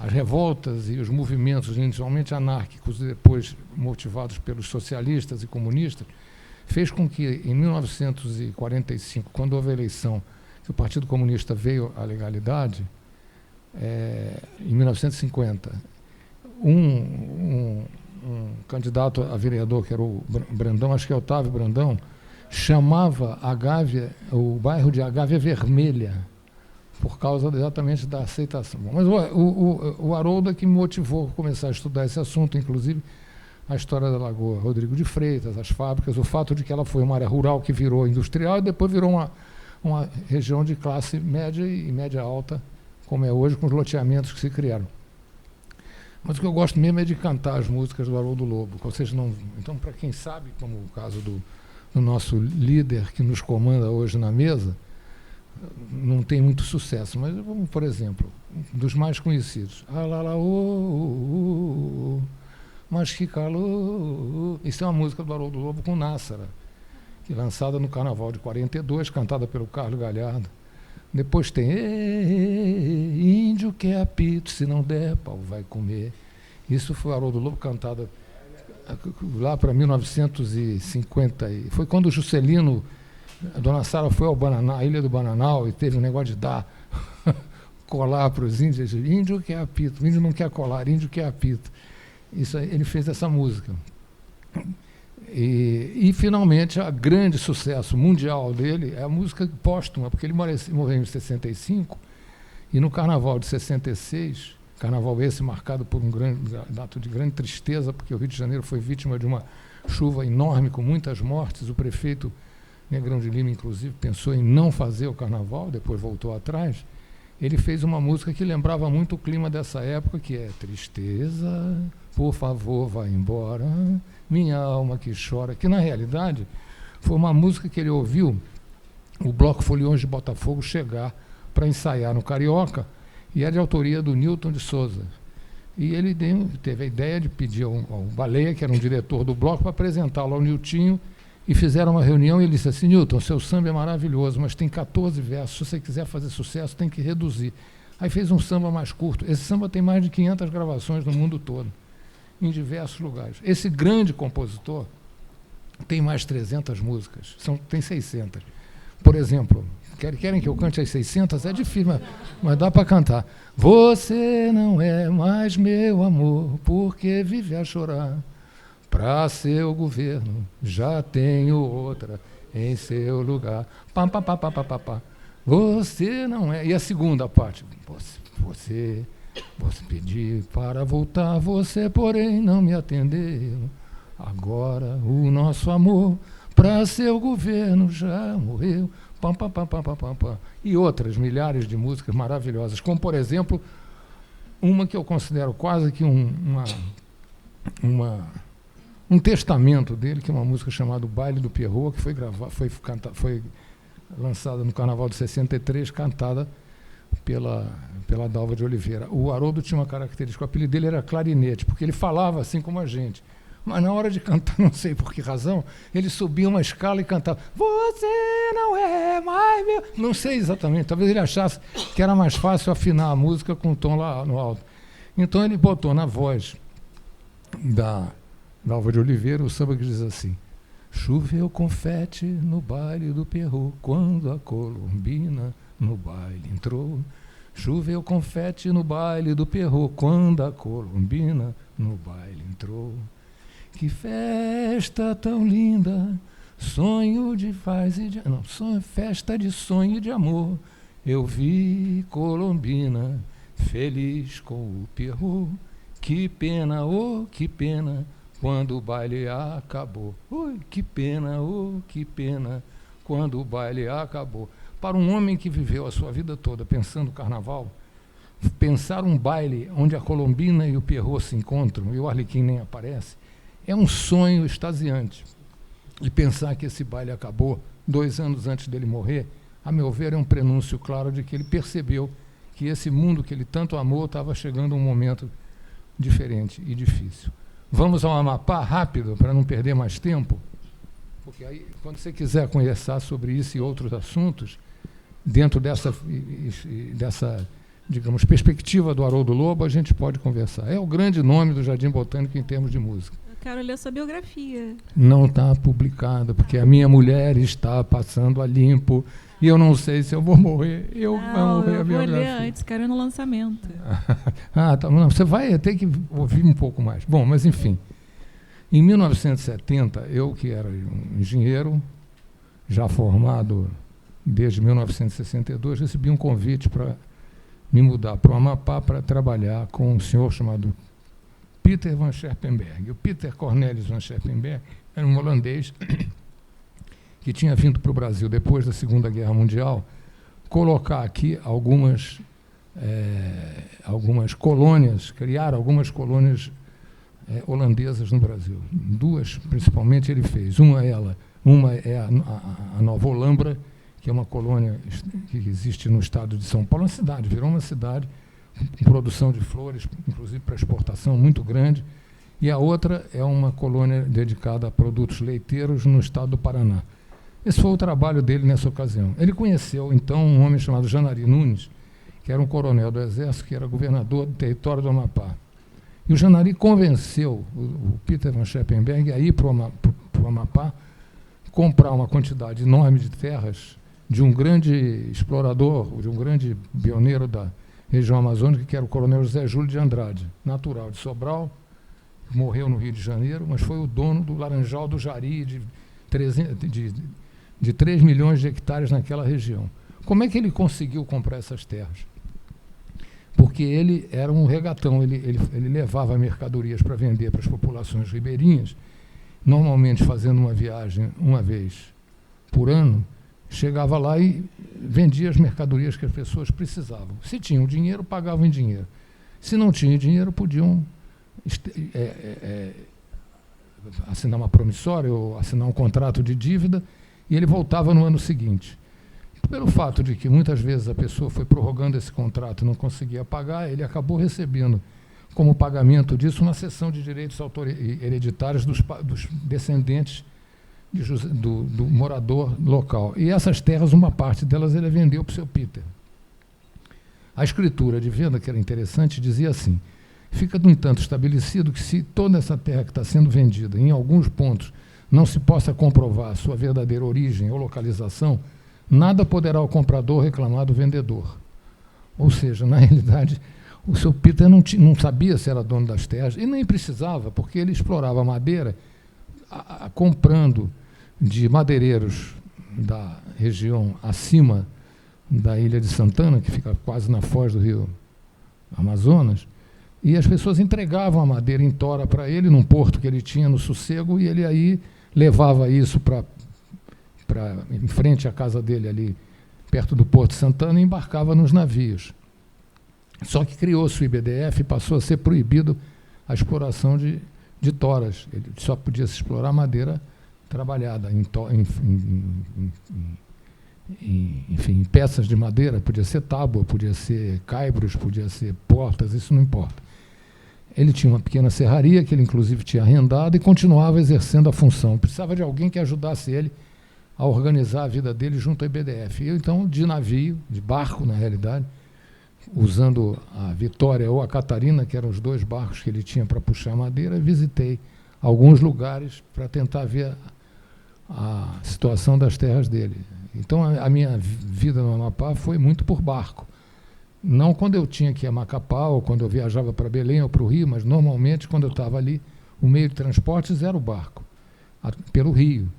revoltas e os movimentos, inicialmente anárquicos e depois motivados pelos socialistas e comunistas, fez com que, em 1945, quando houve a eleição, que o Partido Comunista veio à legalidade, em 1950, um candidato a vereador, que era o Brandão, acho que é Otávio Brandão, chamava a Gávea, o bairro de Gávea Vermelha, por causa exatamente da aceitação. Mas o Haroldo é que me motivou a começar a estudar esse assunto, inclusive a história da Lagoa Rodrigo de Freitas, as fábricas, o fato de que ela foi uma área rural que virou industrial e depois virou uma região de classe média e média alta, como é hoje, com os loteamentos que se criaram. Mas o que eu gosto mesmo é de cantar as músicas do Haroldo Lobo. Vocês não... Então, para quem sabe, como o caso do nosso líder que nos comanda hoje na mesa, não tem muito sucesso, mas vamos, por exemplo, dos mais conhecidos. Mas que calor. Isso é uma música do Haroldo Lobo com Nássara, que lançada no Carnaval de 42, cantada pelo Carlos Galhardo. Depois tem índio que é apito, se não der, pau vai comer. Isso foi o Haroldo Lobo cantada lá para 1950. Foi quando o Juscelino, a dona Sara foi à Ilha do Bananal e teve um negócio de dar colar para os índios. Índio que é apito, índio não quer colar, índio que é apito. Isso, ele fez essa música. E finalmente, o grande sucesso mundial dele é a música póstuma, porque ele morreu em 65, e no Carnaval de 66, carnaval esse marcado por um ato de grande tristeza, porque o Rio de Janeiro foi vítima de uma chuva enorme, com muitas mortes. O prefeito Negrão de Lima, inclusive, pensou em não fazer o Carnaval, depois voltou atrás, ele fez uma música que lembrava muito o clima dessa época, que é Tristeza, por favor, vá embora, minha alma que chora, que na realidade foi uma música que ele ouviu o Bloco Foliões de Botafogo chegar para ensaiar no Carioca, e é de autoria do Newton de Souza. E ele teve a ideia de pedir ao Baleia, que era um diretor do Bloco, para apresentá-lo ao Niltinho, e fizeram uma reunião e ele disse assim: Newton, seu samba é maravilhoso, mas tem 14 versos, se você quiser fazer sucesso tem que reduzir. Aí fez um samba mais curto. Esse samba tem mais de 500 gravações no mundo todo, em diversos lugares. Esse grande compositor tem mais 300 músicas, tem 600. Por exemplo, querem que eu cante as 600? É difícil, mas dá para cantar. Você não é mais meu amor, porque vive a chorar. Para seu governo já tenho outra em seu lugar. Pá, pá, pá, pá, pá, pá, pá. Você não é... E a segunda parte. Você pediu para voltar, você, porém, não me atendeu. Agora o nosso amor para seu governo já morreu. Pam, pam, pam, pam, pam, pam, pam. E outras milhares de músicas maravilhosas, como, por exemplo, uma que eu considero quase que um testamento dele, que é uma música chamada O Baile do Pierrot, que foi lançada no Carnaval de 63, cantada pela Dalva de Oliveira. O Haroldo tinha uma característica, o apelido dele era clarinete, porque ele falava assim como a gente. Mas na hora de cantar, não sei por que razão, ele subia uma escala e cantava Você não é mais meu... Não sei exatamente, talvez ele achasse que era mais fácil afinar a música com o tom lá no alto. Então ele botou na voz da Dalva de Oliveira o samba que diz assim: choveu confete no baile do Pierrot, quando a Colombina no baile entrou. Choveu confete no baile do Pierrot, quando a Colombina no baile entrou. Que festa tão linda, sonho de paz e de... Não, festa de sonho e de amor. Eu vi Colombina feliz com o Pierrot. Que pena, oh, que pena, quando o baile acabou. Ui, que pena, oh, que pena, quando o baile acabou. Para um homem que viveu a sua vida toda pensando o carnaval, pensar um baile onde a Colombina e o Pierrot se encontram e o Arlequim nem aparece, é um sonho extasiante. E pensar que esse baile acabou 2 anos antes dele morrer, a meu ver, é um prenúncio claro de que ele percebeu que esse mundo que ele tanto amou estava chegando a um momento diferente e difícil. Vamos ao Amapá, rápido, para não perder mais tempo, porque aí, quando você quiser conversar sobre isso e outros assuntos, dentro dessa, digamos, perspectiva do Haroldo Lobo, a gente pode conversar. É o grande nome do Jardim Botânico em termos de música. Quero ler sua biografia. Não está publicada, porque a minha mulher está passando a limpo e eu não sei se eu vou morrer. Eu vou ler antes, quero ir no lançamento. Tá, não, você vai ter que ouvir um pouco mais. Bom, mas enfim. Em 1970, eu que era um engenheiro, já formado desde 1962, recebi um convite para me mudar para o Amapá para trabalhar com um senhor chamado Peter van Scherpenberg. O Peter Cornelis van Scherpenberg era um holandês que tinha vindo para o Brasil depois da Segunda Guerra Mundial colocar aqui algumas colônias, criar algumas colônias holandesas no Brasil. 2, principalmente, ele fez. Uma é a Nova Olambra, que é uma colônia que existe no estado de São Paulo, uma cidade, virou uma cidade com produção de flores, inclusive para exportação, muito grande, e a outra é uma colônia dedicada a produtos leiteiros no estado do Paraná. Esse foi o trabalho dele nessa ocasião. Ele conheceu, então, um homem chamado Janari Nunes, que era um coronel do Exército, que era governador do território do Amapá. E o Janari convenceu o Peter van Scherpenberg a ir para o Amapá, comprar uma quantidade enorme de terras de um grande explorador, de um grande pioneiro da região amazônica, que era o coronel José Júlio de Andrade, natural de Sobral, morreu no Rio de Janeiro, mas foi o dono do Laranjal do Jari, de 3 milhões de hectares naquela região. Como é que ele conseguiu comprar essas terras? Porque ele era um regatão, ele levava mercadorias para vender para as populações ribeirinhas, normalmente fazendo uma viagem uma vez por ano, chegava lá e vendia as mercadorias que as pessoas precisavam. Se tinham dinheiro, pagavam em dinheiro. Se não tinham dinheiro, podiam assinar uma promissória ou assinar um contrato de dívida, e ele voltava no ano seguinte. Pelo fato de que muitas vezes a pessoa foi prorrogando esse contrato e não conseguia pagar, ele acabou recebendo como pagamento disso uma cessão de direitos hereditários dos descendentes do morador local. E essas terras, uma parte delas ele vendeu para o seu Peter. A escritura de venda, que era interessante, dizia assim: fica, no entanto, estabelecido que se toda essa terra que está sendo vendida, em alguns pontos, não se possa comprovar sua verdadeira origem ou localização, nada poderá o comprador reclamar do vendedor. Ou seja, na realidade, o seu Peter não sabia se era dono das terras, e nem precisava, porque ele explorava madeira comprando de madeireiros da região acima da Ilha de Santana, que fica quase na foz do rio Amazonas, e as pessoas entregavam a madeira em tora para ele, num porto que ele tinha no Sossego, e ele aí levava isso em frente à casa dele, ali perto do Porto de Santana, e embarcava nos navios. Só que criou-se o IBDF e passou a ser proibido a exploração de toras. Ele só podia se explorar madeira trabalhada em peças de madeira, podia ser tábua, podia ser caibros, podia ser portas, isso não importa. Ele tinha uma pequena serraria que ele inclusive tinha arrendado e continuava exercendo a função. Precisava de alguém que ajudasse ele a organizar a vida dele junto ao IBDF. Eu, então, de navio, de barco, na realidade, usando a Vitória ou a Catarina, que eram os dois barcos que ele tinha para puxar madeira, visitei alguns lugares para tentar ver a situação das terras dele. Então, a minha vida no Amapá foi muito por barco. Não quando eu tinha que ir a Macapá, ou quando eu viajava para Belém ou para o Rio, mas normalmente, quando eu estava ali, o meio de transportes era o barco, pelo rio.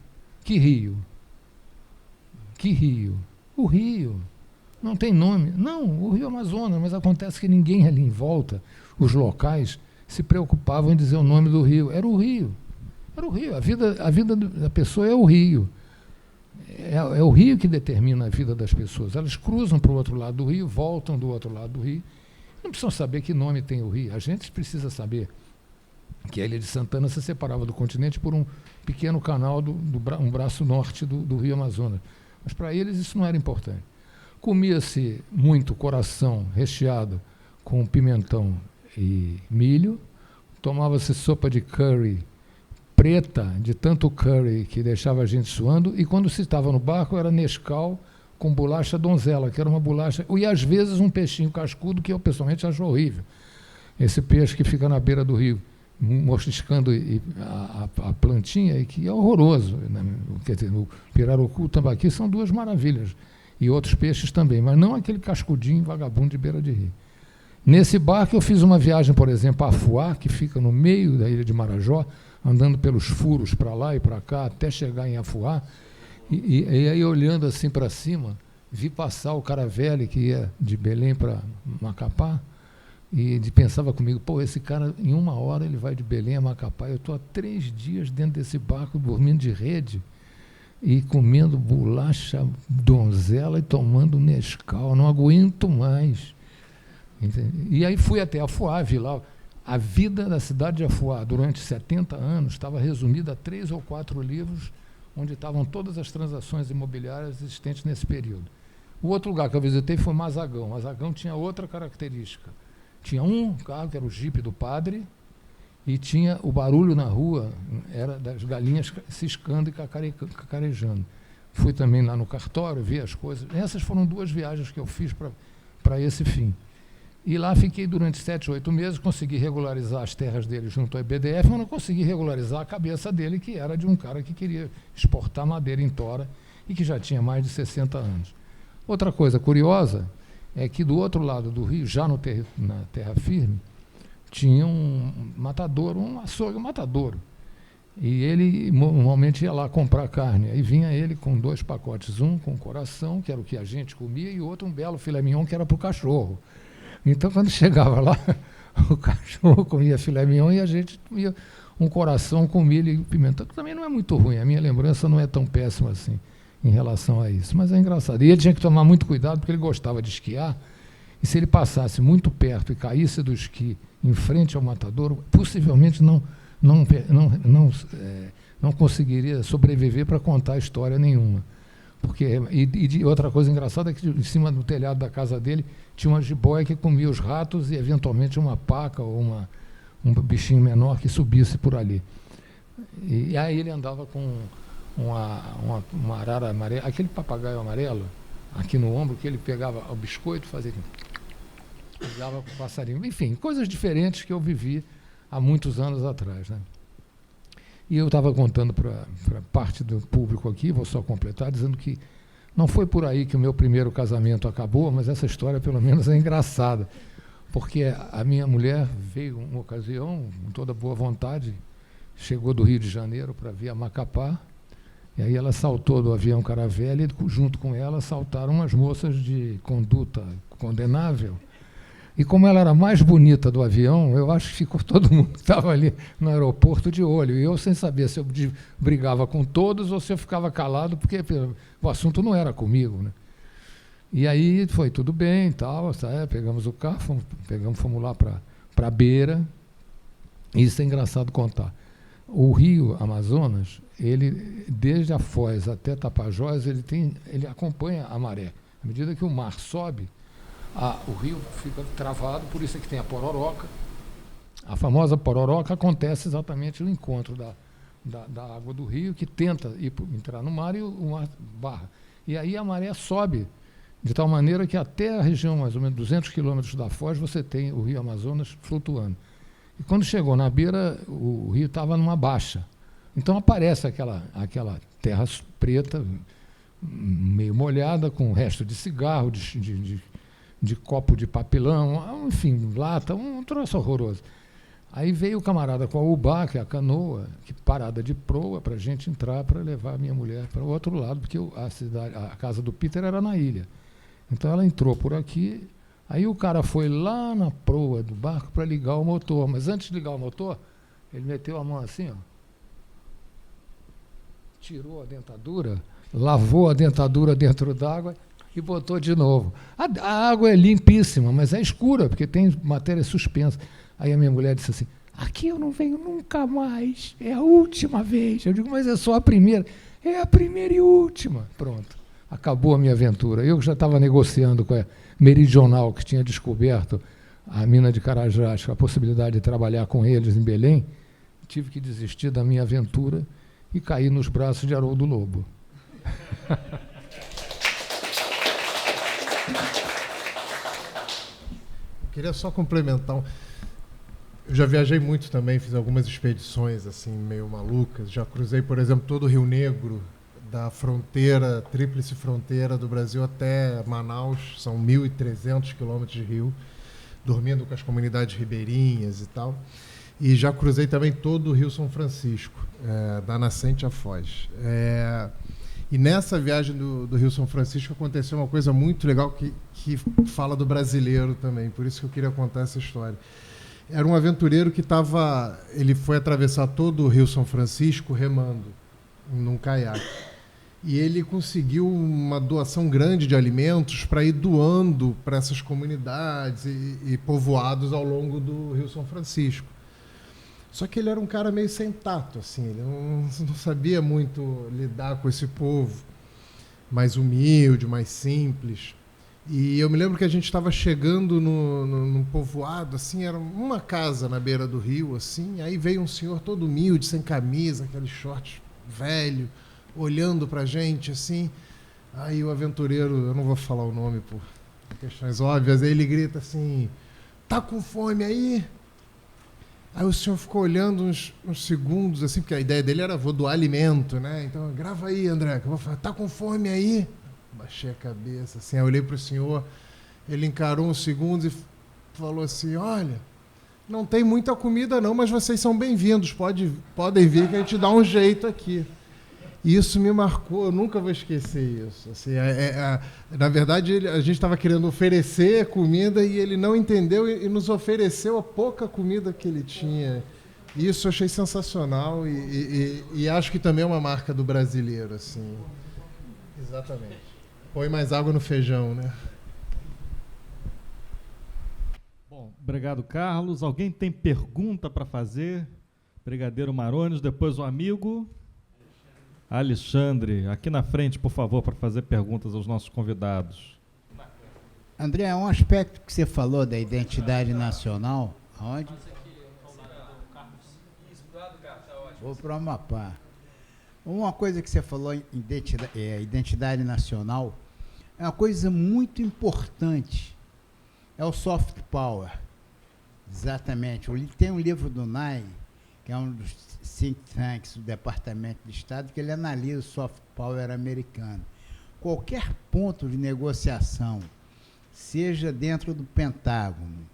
Que rio? Que rio? O rio. Não tem nome. Não, o Rio Amazonas, mas acontece que ninguém ali em volta, os locais, se preocupavam em dizer o nome do rio. Era o rio. Era o rio. A vida da pessoa é o rio. É o rio que determina a vida das pessoas. Elas cruzam para o outro lado do rio, voltam do outro lado do rio. Não precisam saber que nome tem o rio. A gente precisa saber que a Ilha de Santana se separava do continente por um pequeno canal, um braço norte do rio Amazonas. Mas para eles isso não era importante. Comia-se muito coração recheado com pimentão e milho, tomava-se sopa de curry preta, de tanto curry que deixava a gente suando, e quando se estava no barco era Nescau com bolacha donzela, que era uma bolacha, e às vezes um peixinho cascudo, que eu pessoalmente acho horrível. Esse peixe que fica na beira do rio, mosquiscando a plantinha, e que é horroroso. Quer dizer, o pirarucu e o tambaqui são duas maravilhas, e outros peixes também, mas não aquele cascudinho vagabundo de beira de rio. Nesse barco eu fiz uma viagem, por exemplo, a Afuá, que fica no meio da ilha de Marajó, andando pelos furos para lá e para cá, até chegar em Afuá, e aí olhando assim para cima, vi passar o Caravelle, que ia de Belém para Macapá, e pensava comigo, pô, esse cara, em 1 hora, ele vai de Belém a Macapá, eu estou há 3 dias dentro desse barco, dormindo de rede, e comendo bolacha donzela e tomando Nescau, não aguento mais. E aí fui até Afuá, vi lá. A vida da cidade de Afuá, durante 70 anos, estava resumida a 3 ou 4 livros, onde estavam todas as transações imobiliárias existentes nesse período. O outro lugar que eu visitei foi Mazagão. Mazagão tinha outra característica. Tinha um carro, que era o Jeep do padre, e tinha o barulho na rua, era das galinhas ciscando e cacarejando. Fui também lá no cartório, vi as coisas. Essas foram 2 viagens que eu fiz para esse fim. E lá fiquei durante 7, 8 meses, consegui regularizar as terras dele junto ao IBDF, mas não consegui regularizar a cabeça dele, que era de um cara que queria exportar madeira em tora e que já tinha mais de 60 anos. Outra coisa curiosa é que do outro lado do rio, já na terra firme, tinha um matadouro, um açougue matadouro. E ele normalmente ia lá comprar carne. Aí vinha ele com 2 pacotes, um com coração, que era o que a gente comia, e outro um belo filé mignon, que era para o cachorro. Então, quando chegava lá, o cachorro comia filé mignon e a gente comia um coração com milho e pimentão, que também não é muito ruim. A minha lembrança não é tão péssima assim. em relação a isso. Mas é engraçado. E ele tinha que tomar muito cuidado, porque ele gostava de esquiar, e se ele passasse muito perto e caísse do esqui em frente ao matadouro, possivelmente não conseguiria sobreviver para contar história nenhuma. E outra coisa engraçada é que em cima do telhado da casa dele tinha uma jiboia que comia os ratos e eventualmente uma paca ou um bichinho menor que subisse por ali. E aí ele andava com uma arara amarela, aquele papagaio amarelo aqui no ombro, que ele pegava o biscoito, fazia usava com o passarinho. Enfim, coisas diferentes que eu vivi há muitos anos atrás, né? E eu estava contando para parte do público aqui, vou só completar, dizendo que não foi por aí que o meu primeiro casamento acabou, mas essa história pelo menos é engraçada, porque a minha mulher veio uma ocasião, com toda boa vontade, chegou do Rio de Janeiro para vir a Macapá, e aí ela saltou do avião Caravelle e junto com ela saltaram umas moças de conduta condenável. E como ela era a mais bonita do avião, eu acho que ficou todo mundo que estava ali no aeroporto de olho. E eu sem saber se eu brigava com todos ou se eu ficava calado, porque o assunto não era comigo, né? E aí foi tudo bem e tal, pegamos o carro, fomos lá para a beira. Isso é engraçado contar. O rio Amazonas, ele, desde a Foz até Tapajós, ele acompanha a maré. À medida que o mar sobe, o rio fica travado, por isso é que tem a pororoca. A famosa pororoca acontece exatamente no encontro da água do rio, que tenta entrar no mar e o mar barra. E aí a maré sobe, de tal maneira que até a região, mais ou menos 200 quilômetros da Foz, você tem o rio Amazonas flutuando. E quando chegou na beira, o rio estava numa baixa. Então aparece aquela terra preta, meio molhada, com resto de cigarro, de copo de papelão, enfim, lata, um troço horroroso. Aí veio o camarada com a ubá, que é a canoa, que parada de proa, para a gente entrar, para levar a minha mulher para o outro lado, porque a casa do Peter era na ilha. Então ela entrou por aqui, aí o cara foi lá na proa do barco para ligar o motor, mas antes de ligar o motor, ele meteu a mão assim, ó, tirou a dentadura, lavou a dentadura dentro d'água e botou de novo. A água é limpíssima, mas é escura, porque tem matéria suspensa. Aí a minha mulher disse assim, aqui eu não venho nunca mais, é a última vez. Eu digo, mas é só a primeira. É a primeira e última. Pronto, acabou a minha aventura. Eu já estava negociando com a Meridional, que tinha descoberto a mina de Carajás, a possibilidade de trabalhar com eles em Belém, tive que desistir da minha aventura e cair nos braços de Haroldo Lobo. Queria só complementar. Eu já viajei muito também, fiz algumas expedições assim meio malucas. Já cruzei, por exemplo, todo o Rio Negro, da fronteira, tríplice fronteira do Brasil até Manaus, são 1.300 quilômetros de rio, dormindo com as comunidades ribeirinhas e tal. E já cruzei também todo o Rio São Francisco, da nascente à Foz. E nessa viagem do Rio São Francisco aconteceu uma coisa muito legal que fala do brasileiro também, por isso que eu queria contar essa história. Era um aventureiro que ele foi atravessar todo o Rio São Francisco remando num caiaque. E ele conseguiu uma doação grande de alimentos para ir doando para essas comunidades e povoados ao longo do Rio São Francisco. Só que ele era um cara meio sem tato, assim, ele não sabia muito lidar com esse povo, mais humilde, mais simples. E eu me lembro que a gente estava chegando num povoado, assim, era uma casa na beira do rio, assim, aí veio um senhor todo humilde, sem camisa, aquele short velho, olhando pra gente, assim. Aí o aventureiro, eu não vou falar o nome por questões óbvias, aí ele grita assim, tá com fome aí? Aí o senhor ficou olhando uns segundos, assim, porque a ideia dele era vou doar alimento, né? Então, grava aí, André, que eu vou falar, tá com fome aí? Baixei a cabeça, assim, aí eu olhei para o senhor, ele encarou uns segundos e falou assim, olha, não tem muita comida não, mas vocês são bem-vindos, podem vir que a gente dá um jeito aqui. E isso me marcou, eu nunca vou esquecer isso. Assim, na verdade, a gente estava querendo oferecer comida e ele não entendeu e nos ofereceu a pouca comida que ele tinha. Isso eu achei sensacional e acho que também é uma marca do brasileiro. Assim. Exatamente. Põe mais água no feijão, né? Bom, obrigado, Carlos. Alguém tem pergunta para fazer? Brigadeiro Marones, depois o amigo Alexandre. Aqui na frente, por favor, para fazer perguntas aos nossos convidados. André, um aspecto que você falou da identidade nacional, aonde? Vou para o Amapá. Uma coisa que você falou em identidade nacional é uma coisa muito importante, é o soft power. Exatamente. Tem um livro do NAI, que é um dos think tanks do Departamento de Estado, que ele analisa o soft power americano. Qualquer ponto de negociação, seja dentro do Pentágono,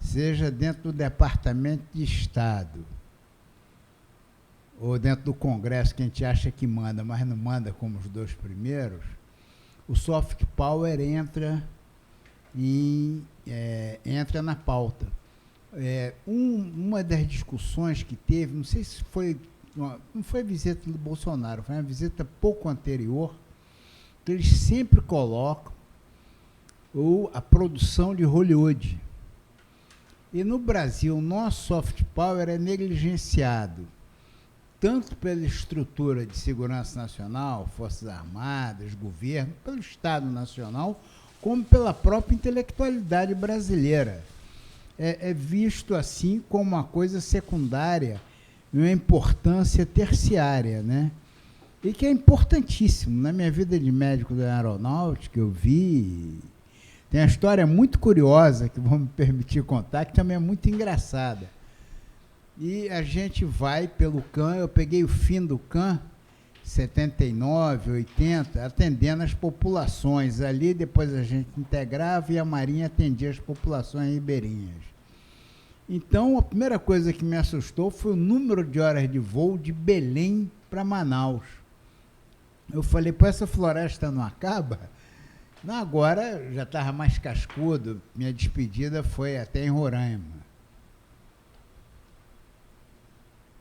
seja dentro do Departamento de Estado, ou dentro do Congresso, que a gente acha que manda, mas não manda como os dois primeiros, o soft power entra na pauta. Uma das discussões que teve, não sei se foi, não foi visita do Bolsonaro, foi uma visita pouco anterior, que eles sempre colocam a produção de Hollywood. E no Brasil, o nosso soft power é negligenciado, tanto pela estrutura de segurança nacional, Forças Armadas, governo, pelo Estado Nacional, como pela própria intelectualidade brasileira. É visto assim como uma coisa secundária e uma importância terciária, né? E que é importantíssimo. Na minha vida de médico da aeronáutica, eu vi... Tem uma história muito curiosa, que vou me permitir contar, que também é muito engraçada. E a gente vai pelo CAN, eu peguei o fim do CAN, 79, 80, atendendo as populações ali, depois a gente integrava e a Marinha atendia as populações ribeirinhas. Então, a primeira coisa que me assustou foi o número de horas de voo de Belém para Manaus. Eu falei, pô, essa floresta não acaba? Não, agora já estava mais cascudo, minha despedida foi até em Roraima.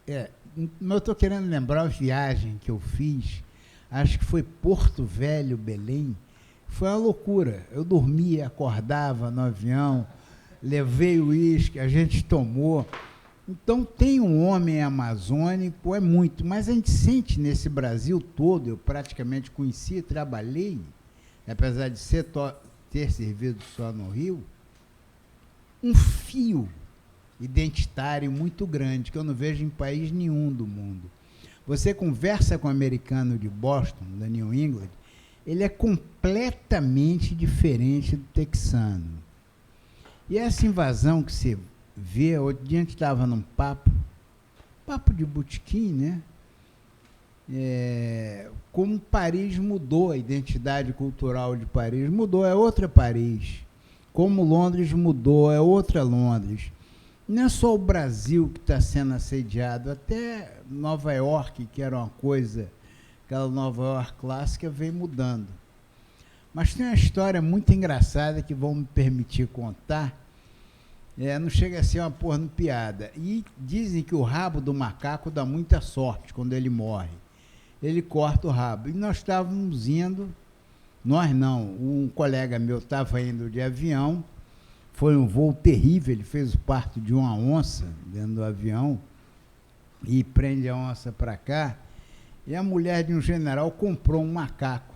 Eu estou querendo lembrar a viagem que eu fiz, acho que foi Porto Velho, Belém, foi uma loucura. Eu dormia, acordava no avião, levei o uísque, a gente tomou. Então tem um homem amazônico, é muito, mas a gente sente nesse Brasil todo, eu praticamente conheci, trabalhei, apesar de ter servido só no Rio, um fio identitário muito grande, que eu não vejo em país nenhum do mundo. Você conversa com um americano de Boston, da New England, ele é completamente diferente do texano. E essa invasão que você vê, outro dia a gente estava num papo de botequim, né? Como Paris mudou, a identidade cultural de Paris mudou, é outra Paris. Como Londres mudou, é outra Londres. Não é só o Brasil que está sendo assediado, até Nova York, que era uma coisa, aquela Nova York clássica, vem mudando. Mas tem uma história muito engraçada que vão me permitir contar, não chega a ser uma porra piada. E dizem que o rabo do macaco dá muita sorte quando ele morre. Ele corta o rabo. E nós estávamos indo, nós não, um colega meu estava indo de avião, foi um voo terrível, ele fez o parto de uma onça dentro do avião e prende a onça para cá, e a mulher de um general comprou um macaco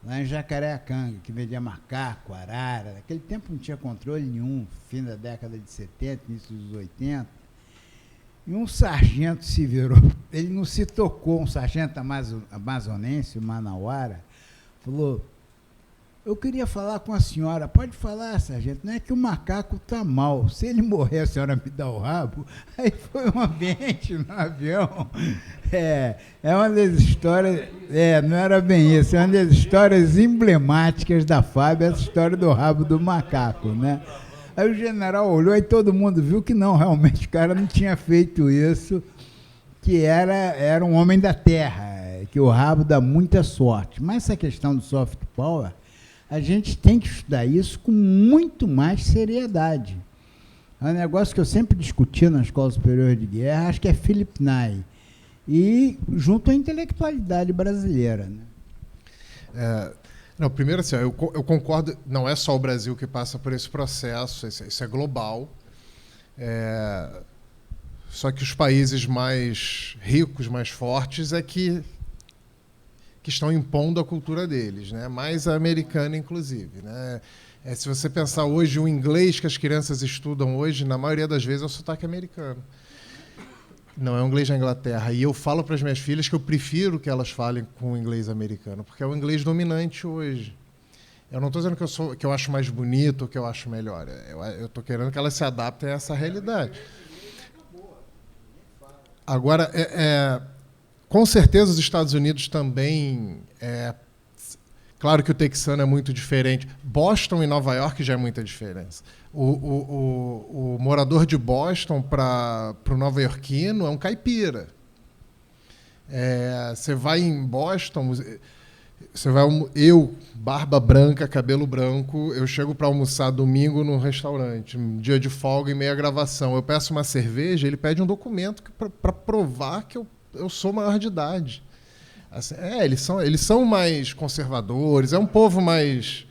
lá em Jacareacanga, que vendia macaco, arara. Naquele tempo não tinha controle nenhum, fim da década de 70, início dos 80. E um sargento se virou, ele não se tocou, um sargento amazonense, o Manauara, falou: eu queria falar com a senhora. Pode falar, sargento, não é que o macaco está mal, se ele morrer a senhora me dá o rabo. Aí foi um ambiente no avião. É uma das histórias, não era bem isso, é uma das histórias emblemáticas da FAB, essa história do rabo do macaco, né? Aí o general olhou e todo mundo viu que não, realmente o cara não tinha feito isso, que era um homem da terra, que o rabo dá muita sorte. Mas essa questão do soft power, a gente tem que estudar isso com muito mais seriedade. É um negócio que eu sempre discuti na Escola Superior de Guerra, acho que é Philip Nye, e junto à intelectualidade brasileira, né? Não, primeiro, assim, eu concordo, não é só o Brasil que passa por esse processo, isso é global. Só que os países mais ricos, mais fortes, é que estão impondo a cultura deles, né? Mais a americana, inclusive, né? Se você pensar hoje, o inglês que as crianças estudam hoje, na maioria das vezes, é o sotaque americano. Não, é o inglês da Inglaterra. E eu falo para as minhas filhas que eu prefiro que elas falem com o inglês americano, porque é o inglês dominante hoje. Eu não estou dizendo que eu acho mais bonito ou que eu acho melhor. Eu estou querendo que elas se adaptem a essa realidade. Agora, com certeza os Estados Unidos também... Claro que o texano é muito diferente. Boston e Nova York já é muita diferença. O morador de Boston para o nova-iorquino é um caipira. Você vai em Boston, eu, barba branca, cabelo branco, eu chego para almoçar domingo no restaurante, um dia de folga e meia gravação. Eu peço uma cerveja, ele pede um documento para provar que eu sou maior de idade. Assim, eles são mais conservadores, é um povo mais...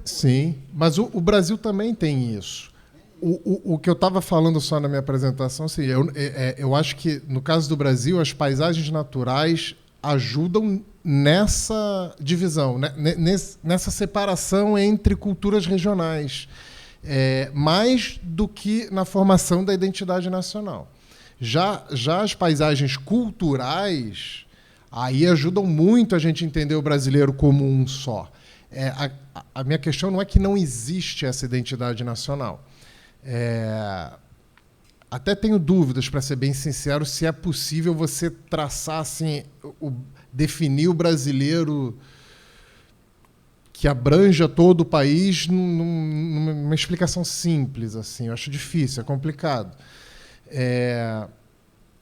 Sim, mas o Brasil também tem isso. O que eu estava falando só na minha apresentação, assim, eu acho que, no caso do Brasil, as paisagens naturais ajudam nessa divisão, nessa separação entre culturas regionais, mais do que na formação da identidade nacional. Já as paisagens culturais, aí ajudam muito a gente entender o brasileiro como um só. A minha questão não é que não existe essa identidade nacional. Até tenho dúvidas, para ser bem sincero, se é possível você traçar, assim, definir o brasileiro que abranja todo o país numa explicação simples. Assim. Eu acho difícil, é complicado.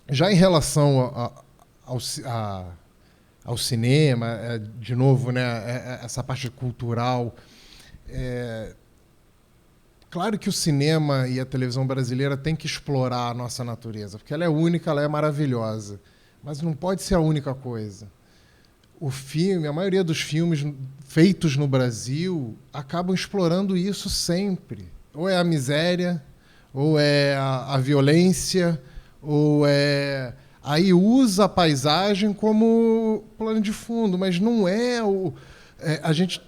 Já em relação ao cinema, de novo, né, essa parte cultural, claro que o cinema e a televisão brasileira têm que explorar a nossa natureza, porque ela é única, ela é maravilhosa, mas não pode ser a única coisa. A maioria dos filmes feitos no Brasil acabam explorando isso sempre. Ou é a miséria, ou é a violência, ou aí usa a paisagem como plano de fundo, mas não a gente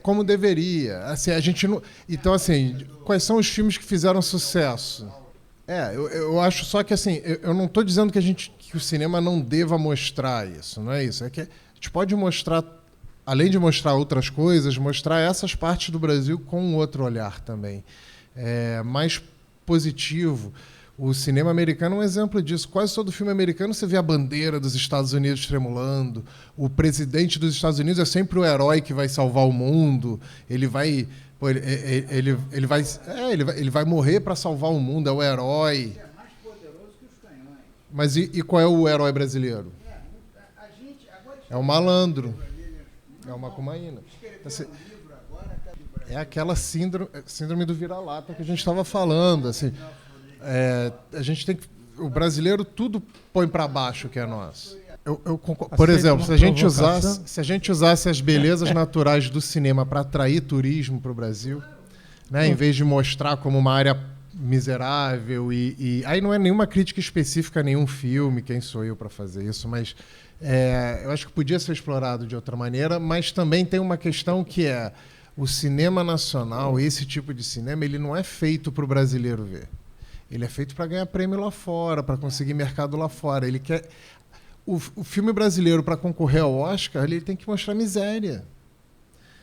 como deveria. Assim, a gente não. Então, assim, quais são os filmes que fizeram sucesso? Eu acho só que, assim, eu não estou dizendo que o cinema não deva mostrar isso, não é isso. É que a gente pode mostrar, além de mostrar outras coisas, mostrar essas partes do Brasil com um outro olhar também. Mais positivo. O cinema americano é um exemplo disso. Quase todo filme americano você vê a bandeira dos Estados Unidos tremulando. O presidente dos Estados Unidos é sempre o herói que vai salvar o mundo. Ele vai morrer para salvar o mundo, é o herói. É mais poderoso que os canhões. Mas e qual é o herói brasileiro? É o malandro. É o macumaína. É aquela síndrome do vira-lata que a gente estava falando. Assim, a gente tem que... O brasileiro tudo põe para baixo que é nosso. Eu concordo. Por exemplo, se a gente usasse as belezas naturais do cinema para atrair turismo para o Brasil, né, em vez de mostrar como uma área miserável, e aí não é nenhuma crítica específica a nenhum filme, quem sou eu para fazer isso, mas eu acho que podia ser explorado de outra maneira, mas também tem uma questão que é o cinema nacional, esse tipo de cinema, ele não é feito para o brasileiro ver. Ele é feito para ganhar prêmio lá fora, para conseguir mercado lá fora. Ele quer... O filme brasileiro, para concorrer ao Oscar, ele tem que mostrar miséria.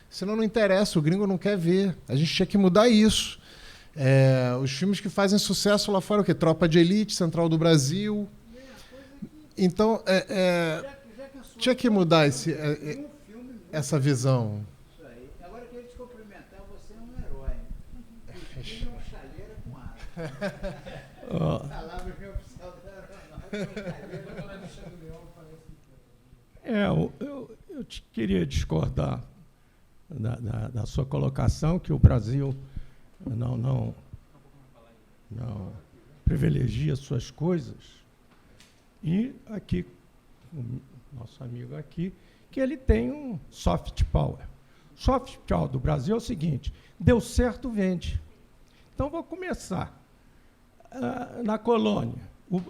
Senão não interessa, o gringo não quer ver. A gente tinha que mudar isso. Os filmes que fazem sucesso lá fora, o quê? Tropa de Elite, Central do Brasil. Então, tinha que mudar essa visão. Isso aí. Agora eu queria te cumprimentar, você é um herói. Você é um chaleira com água. Palavra que oficial da aeronáutica. Eu queria discordar da sua colocação, que o Brasil não privilegia suas coisas. E aqui o nosso amigo aqui, que ele tem um soft power. Soft power do Brasil é o seguinte: deu certo, vende. Então, vou começar. Na colônia,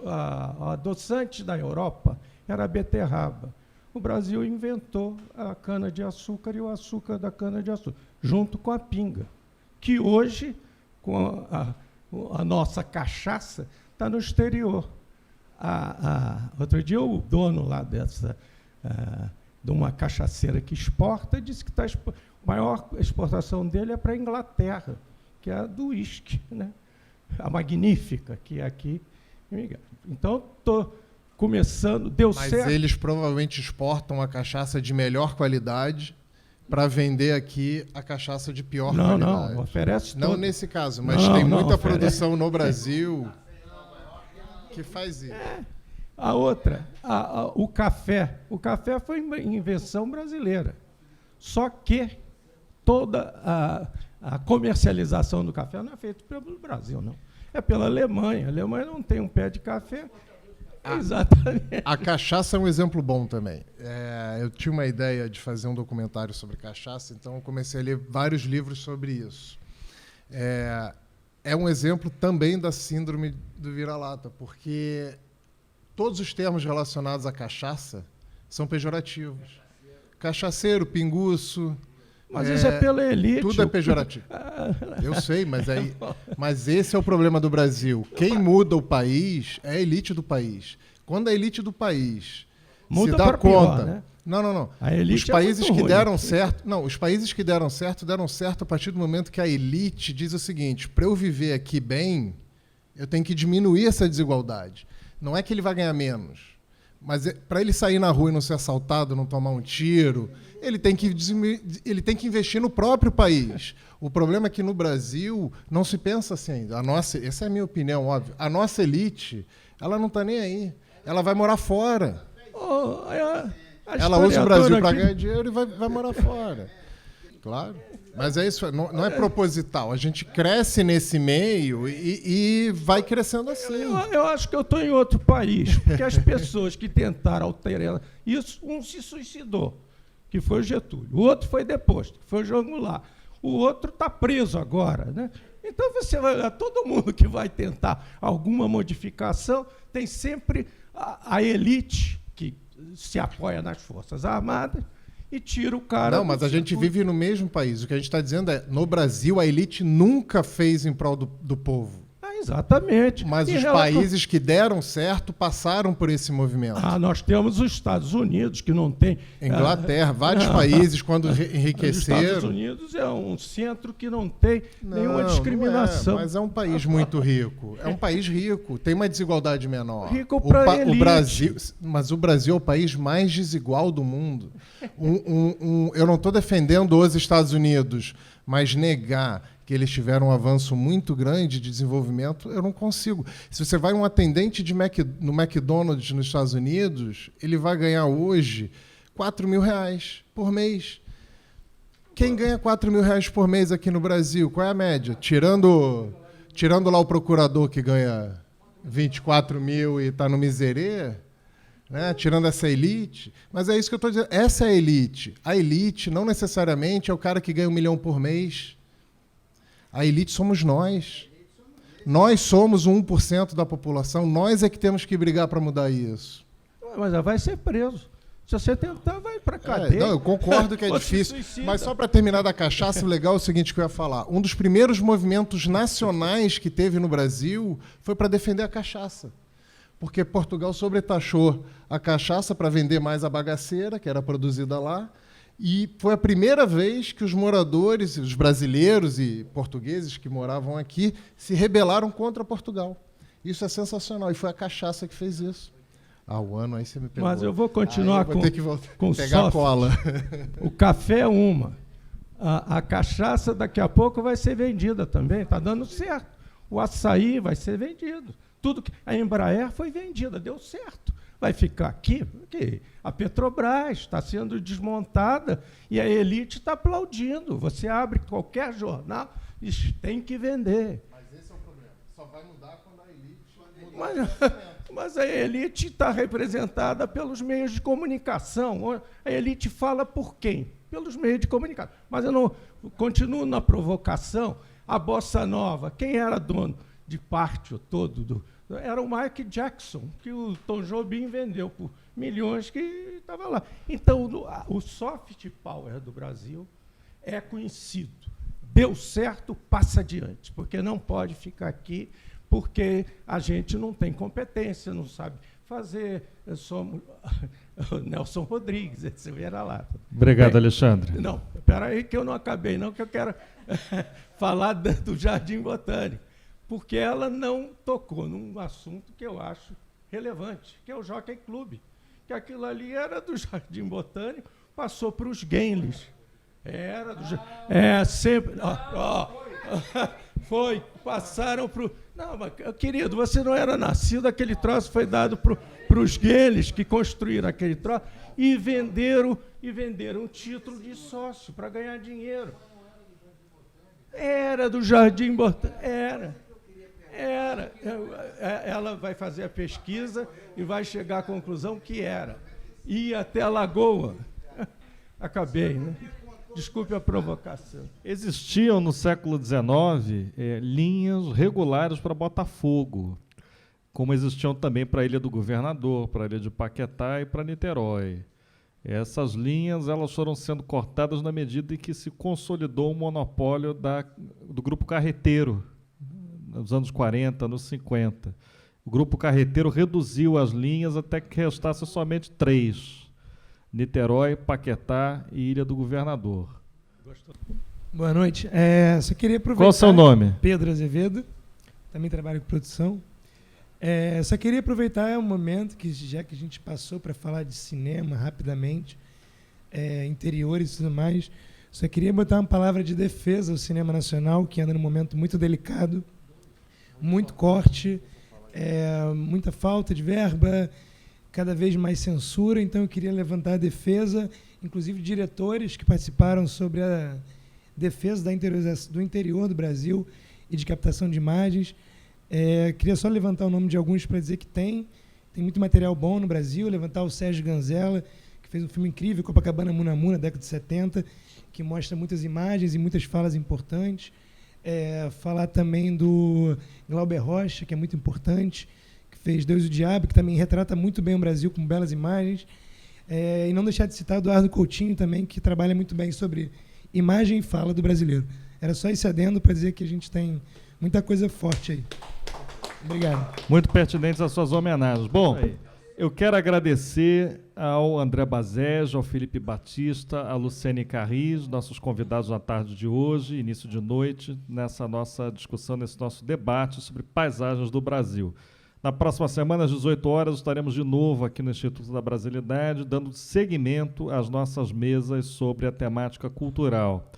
a adoçante da Europa era a beterraba. O Brasil inventou a cana-de-açúcar e o açúcar da cana-de-açúcar, junto com a pinga, que hoje, com a nossa cachaça, está no exterior. Outro dia, o dono lá de uma cachaceira que exporta disse que a maior exportação dele é para a Inglaterra, que é a do uísque, né? A Magnífica, que é aqui. Então, estou começando, deu certo. Mas eles provavelmente exportam a cachaça de melhor qualidade para vender aqui a cachaça de pior qualidade. Não, oferece Não todo. nesse caso, mas tem muita produção no Brasil que faz isso. A outra, o café. O café foi uma invenção brasileira. Só que toda a comercialização do café não é feita pelo Brasil, não. É pela Alemanha. A Alemanha não tem um pé de café. Exatamente. A cachaça é um exemplo bom também. Eu tinha uma ideia de fazer um documentário sobre cachaça, então eu comecei a ler vários livros sobre isso. É um exemplo também da síndrome do vira-lata, porque todos os termos relacionados à cachaça são pejorativos. Cachaceiro, pinguço... Mas isso é pela elite. Tudo é pejorativo. Eu sei, mas esse é o problema do Brasil. Quem muda o país é a elite do país. Quando a elite do país muda se dá conta... pior, né? Não. A elite os países é muito que ruim. deram certo... Não, os países que deram certo a partir do momento que a elite diz o seguinte: para eu viver aqui bem, eu tenho que diminuir essa desigualdade. Não é que ele vai ganhar menos, mas para ele sair na rua e não ser assaltado, não tomar um tiro... Ele tem que investir no próprio país. O problema é que no Brasil não se pensa assim ainda. Essa é a minha opinião, óbvio. A nossa elite, ela não está nem aí. Ela vai morar fora. Ela usa o Brasil para ganhar dinheiro e vai morar fora. Claro. Mas é isso, não é proposital. A gente cresce nesse meio e vai crescendo assim. Eu acho que eu estou em outro país, porque as pessoas que tentaram alterar isso, um se suicidou, que foi o Getúlio. O outro foi deposto, que foi o João Goulart. O outro está preso agora, né? Então, você vai olhar, todo mundo que vai tentar alguma modificação, tem sempre a elite que se apoia nas Forças Armadas e tira o cara... Não, mas a gente vive no mesmo país. O que a gente está dizendo é, no Brasil, a elite nunca fez em prol do povo. Exatamente. Mas os países que deram certo passaram por esse movimento. Nós temos os Estados Unidos, que não tem... Inglaterra, vários países, quando enriqueceram... Os Estados Unidos é um centro que não tem nenhuma discriminação. Mas é um país muito rico. É um país rico, tem uma desigualdade menor. Rico para elite. O Brasil, mas o Brasil é o país mais desigual do mundo. Eu não estou defendendo os Estados Unidos, mas negar que eles tiveram um avanço muito grande de desenvolvimento, eu não consigo. Se você vai um atendente no McDonald's nos Estados Unidos, ele vai ganhar hoje R$4.000 por mês. Quem ganha R$4.000 por mês aqui no Brasil? Qual é a média? Tirando lá o procurador que ganha 24 mil e está no miserê, né? Tirando essa elite. Mas é isso que eu estou dizendo. Essa é a elite. A elite não necessariamente é o cara que ganha 1 milhão por mês. A elite somos nós. Nós somos o 1% da população. Nós é que temos que brigar para mudar isso. Mas vai ser preso. Se você tentar, vai para a cadeia. Eu concordo que é difícil. Mas só para terminar da cachaça, o legal é o seguinte que eu ia falar. Um dos primeiros movimentos nacionais que teve no Brasil foi para defender a cachaça. Porque Portugal sobretaxou a cachaça para vender mais a bagaceira, que era produzida lá. E foi a primeira vez que os moradores, os brasileiros e portugueses que moravam aqui, se rebelaram contra Portugal. Isso é sensacional. E foi a cachaça que fez isso. O ano aí você me pegou. Mas eu vou continuar com pegar a cola. O café é uma. A cachaça daqui a pouco vai ser vendida também. Está dando certo. O açaí vai ser vendido. Tudo que a Embraer foi vendida, deu certo. Vai ficar aqui, porque a Petrobras está sendo desmontada e a elite está aplaudindo. Você abre qualquer jornal e tem que vender. Mas esse é o problema. Só vai mudar quando a elite mudar. Mas a elite está representada pelos meios de comunicação. A elite fala por quem? Pelos meios de comunicação. Mas eu não continuo na provocação. A Bossa Nova, quem era dono de parte todo? Era o Mike Jackson, que o Tom Jobim vendeu por milhões, que estava lá. Então, o soft power do Brasil é conhecido. Deu certo, passa adiante, porque não pode ficar aqui, porque a gente não tem competência, não sabe fazer. Eu sou o Nelson Rodrigues, esse era lá. Obrigado, Alexandre. Não, espera aí que eu não acabei, não, que eu quero falar do Jardim Botânico, porque ela não tocou num assunto que eu acho relevante, que é o Jockey Club, que aquilo ali era do Jardim Botânico, passou para os Genlis. Era do sempre. Foi, passaram para o. Não, mas, querido, você não era nascido, aquele troço foi dado para os Genlis que construíram aquele troço e venderam um título de sócio para ganhar dinheiro. Era do Jardim Botânico. Era. Ela vai fazer a pesquisa e vai chegar à conclusão que era. Ia até a Lagoa. Acabei, né? Desculpe a provocação. Existiam no século XIX linhas regulares para Botafogo, como existiam também para a Ilha do Governador, para a Ilha de Paquetá e para Niterói. Essas linhas elas foram sendo cortadas na medida em que se consolidou o monopólio do Grupo Carreteiro, nos anos 40, anos 50. O Grupo Carreteiro reduziu as linhas até que restasse somente 3. Niterói, Paquetá e Ilha do Governador. Boa noite. Só queria aproveitar... Qual o seu nome? Pedro Azevedo, também trabalho com produção. Só queria aproveitar o momento, já que a gente passou para falar de cinema rapidamente, interiores e tudo mais, só queria botar uma palavra de defesa ao cinema nacional, que anda num momento muito delicado, muito corte, muita falta de verba, cada vez mais censura. Então eu queria levantar a defesa, inclusive diretores que participaram sobre a defesa do interior do Brasil e de captação de imagens. Queria só levantar o nome de alguns para dizer que tem muito material bom no Brasil, levantar o Sérgio Ganzella, que fez um filme incrível, Copacabana Munamu, na década de 70, que mostra muitas imagens e muitas falas importantes. Falar também do Glauber Rocha, que é muito importante, que fez Deus e o Diabo, que também retrata muito bem o Brasil com belas imagens. E não deixar de citar o Eduardo Coutinho também, que trabalha muito bem sobre imagem e fala do brasileiro. Era só esse adendo para dizer que a gente tem muita coisa forte aí. Obrigado. Muito pertinentes as suas homenagens. Bom, eu quero agradecer ao André Bazege, ao Felipe Batista, a Luciane Carris, nossos convidados na tarde de hoje, início de noite, nessa nossa discussão, nesse nosso debate sobre paisagens do Brasil. Na próxima semana, às 18 horas, estaremos de novo aqui no Instituto da Brasilidade, dando seguimento às nossas mesas sobre a temática cultural.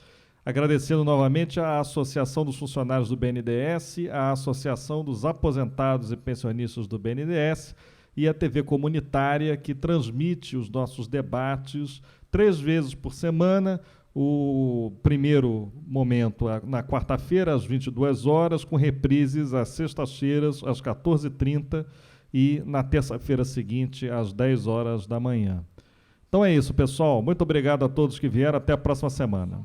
Agradecendo novamente à Associação dos Funcionários do BNDES, à Associação dos Aposentados e Pensionistas do BNDES e à TV Comunitária, que transmite os nossos debates 3 vezes por semana. O primeiro momento na quarta-feira, às 22 horas, com reprises às sextas-feiras, às 14h30 e na terça-feira seguinte, às 10 horas da manhã. Então é isso, pessoal. Muito obrigado a todos que vieram. Até a próxima semana.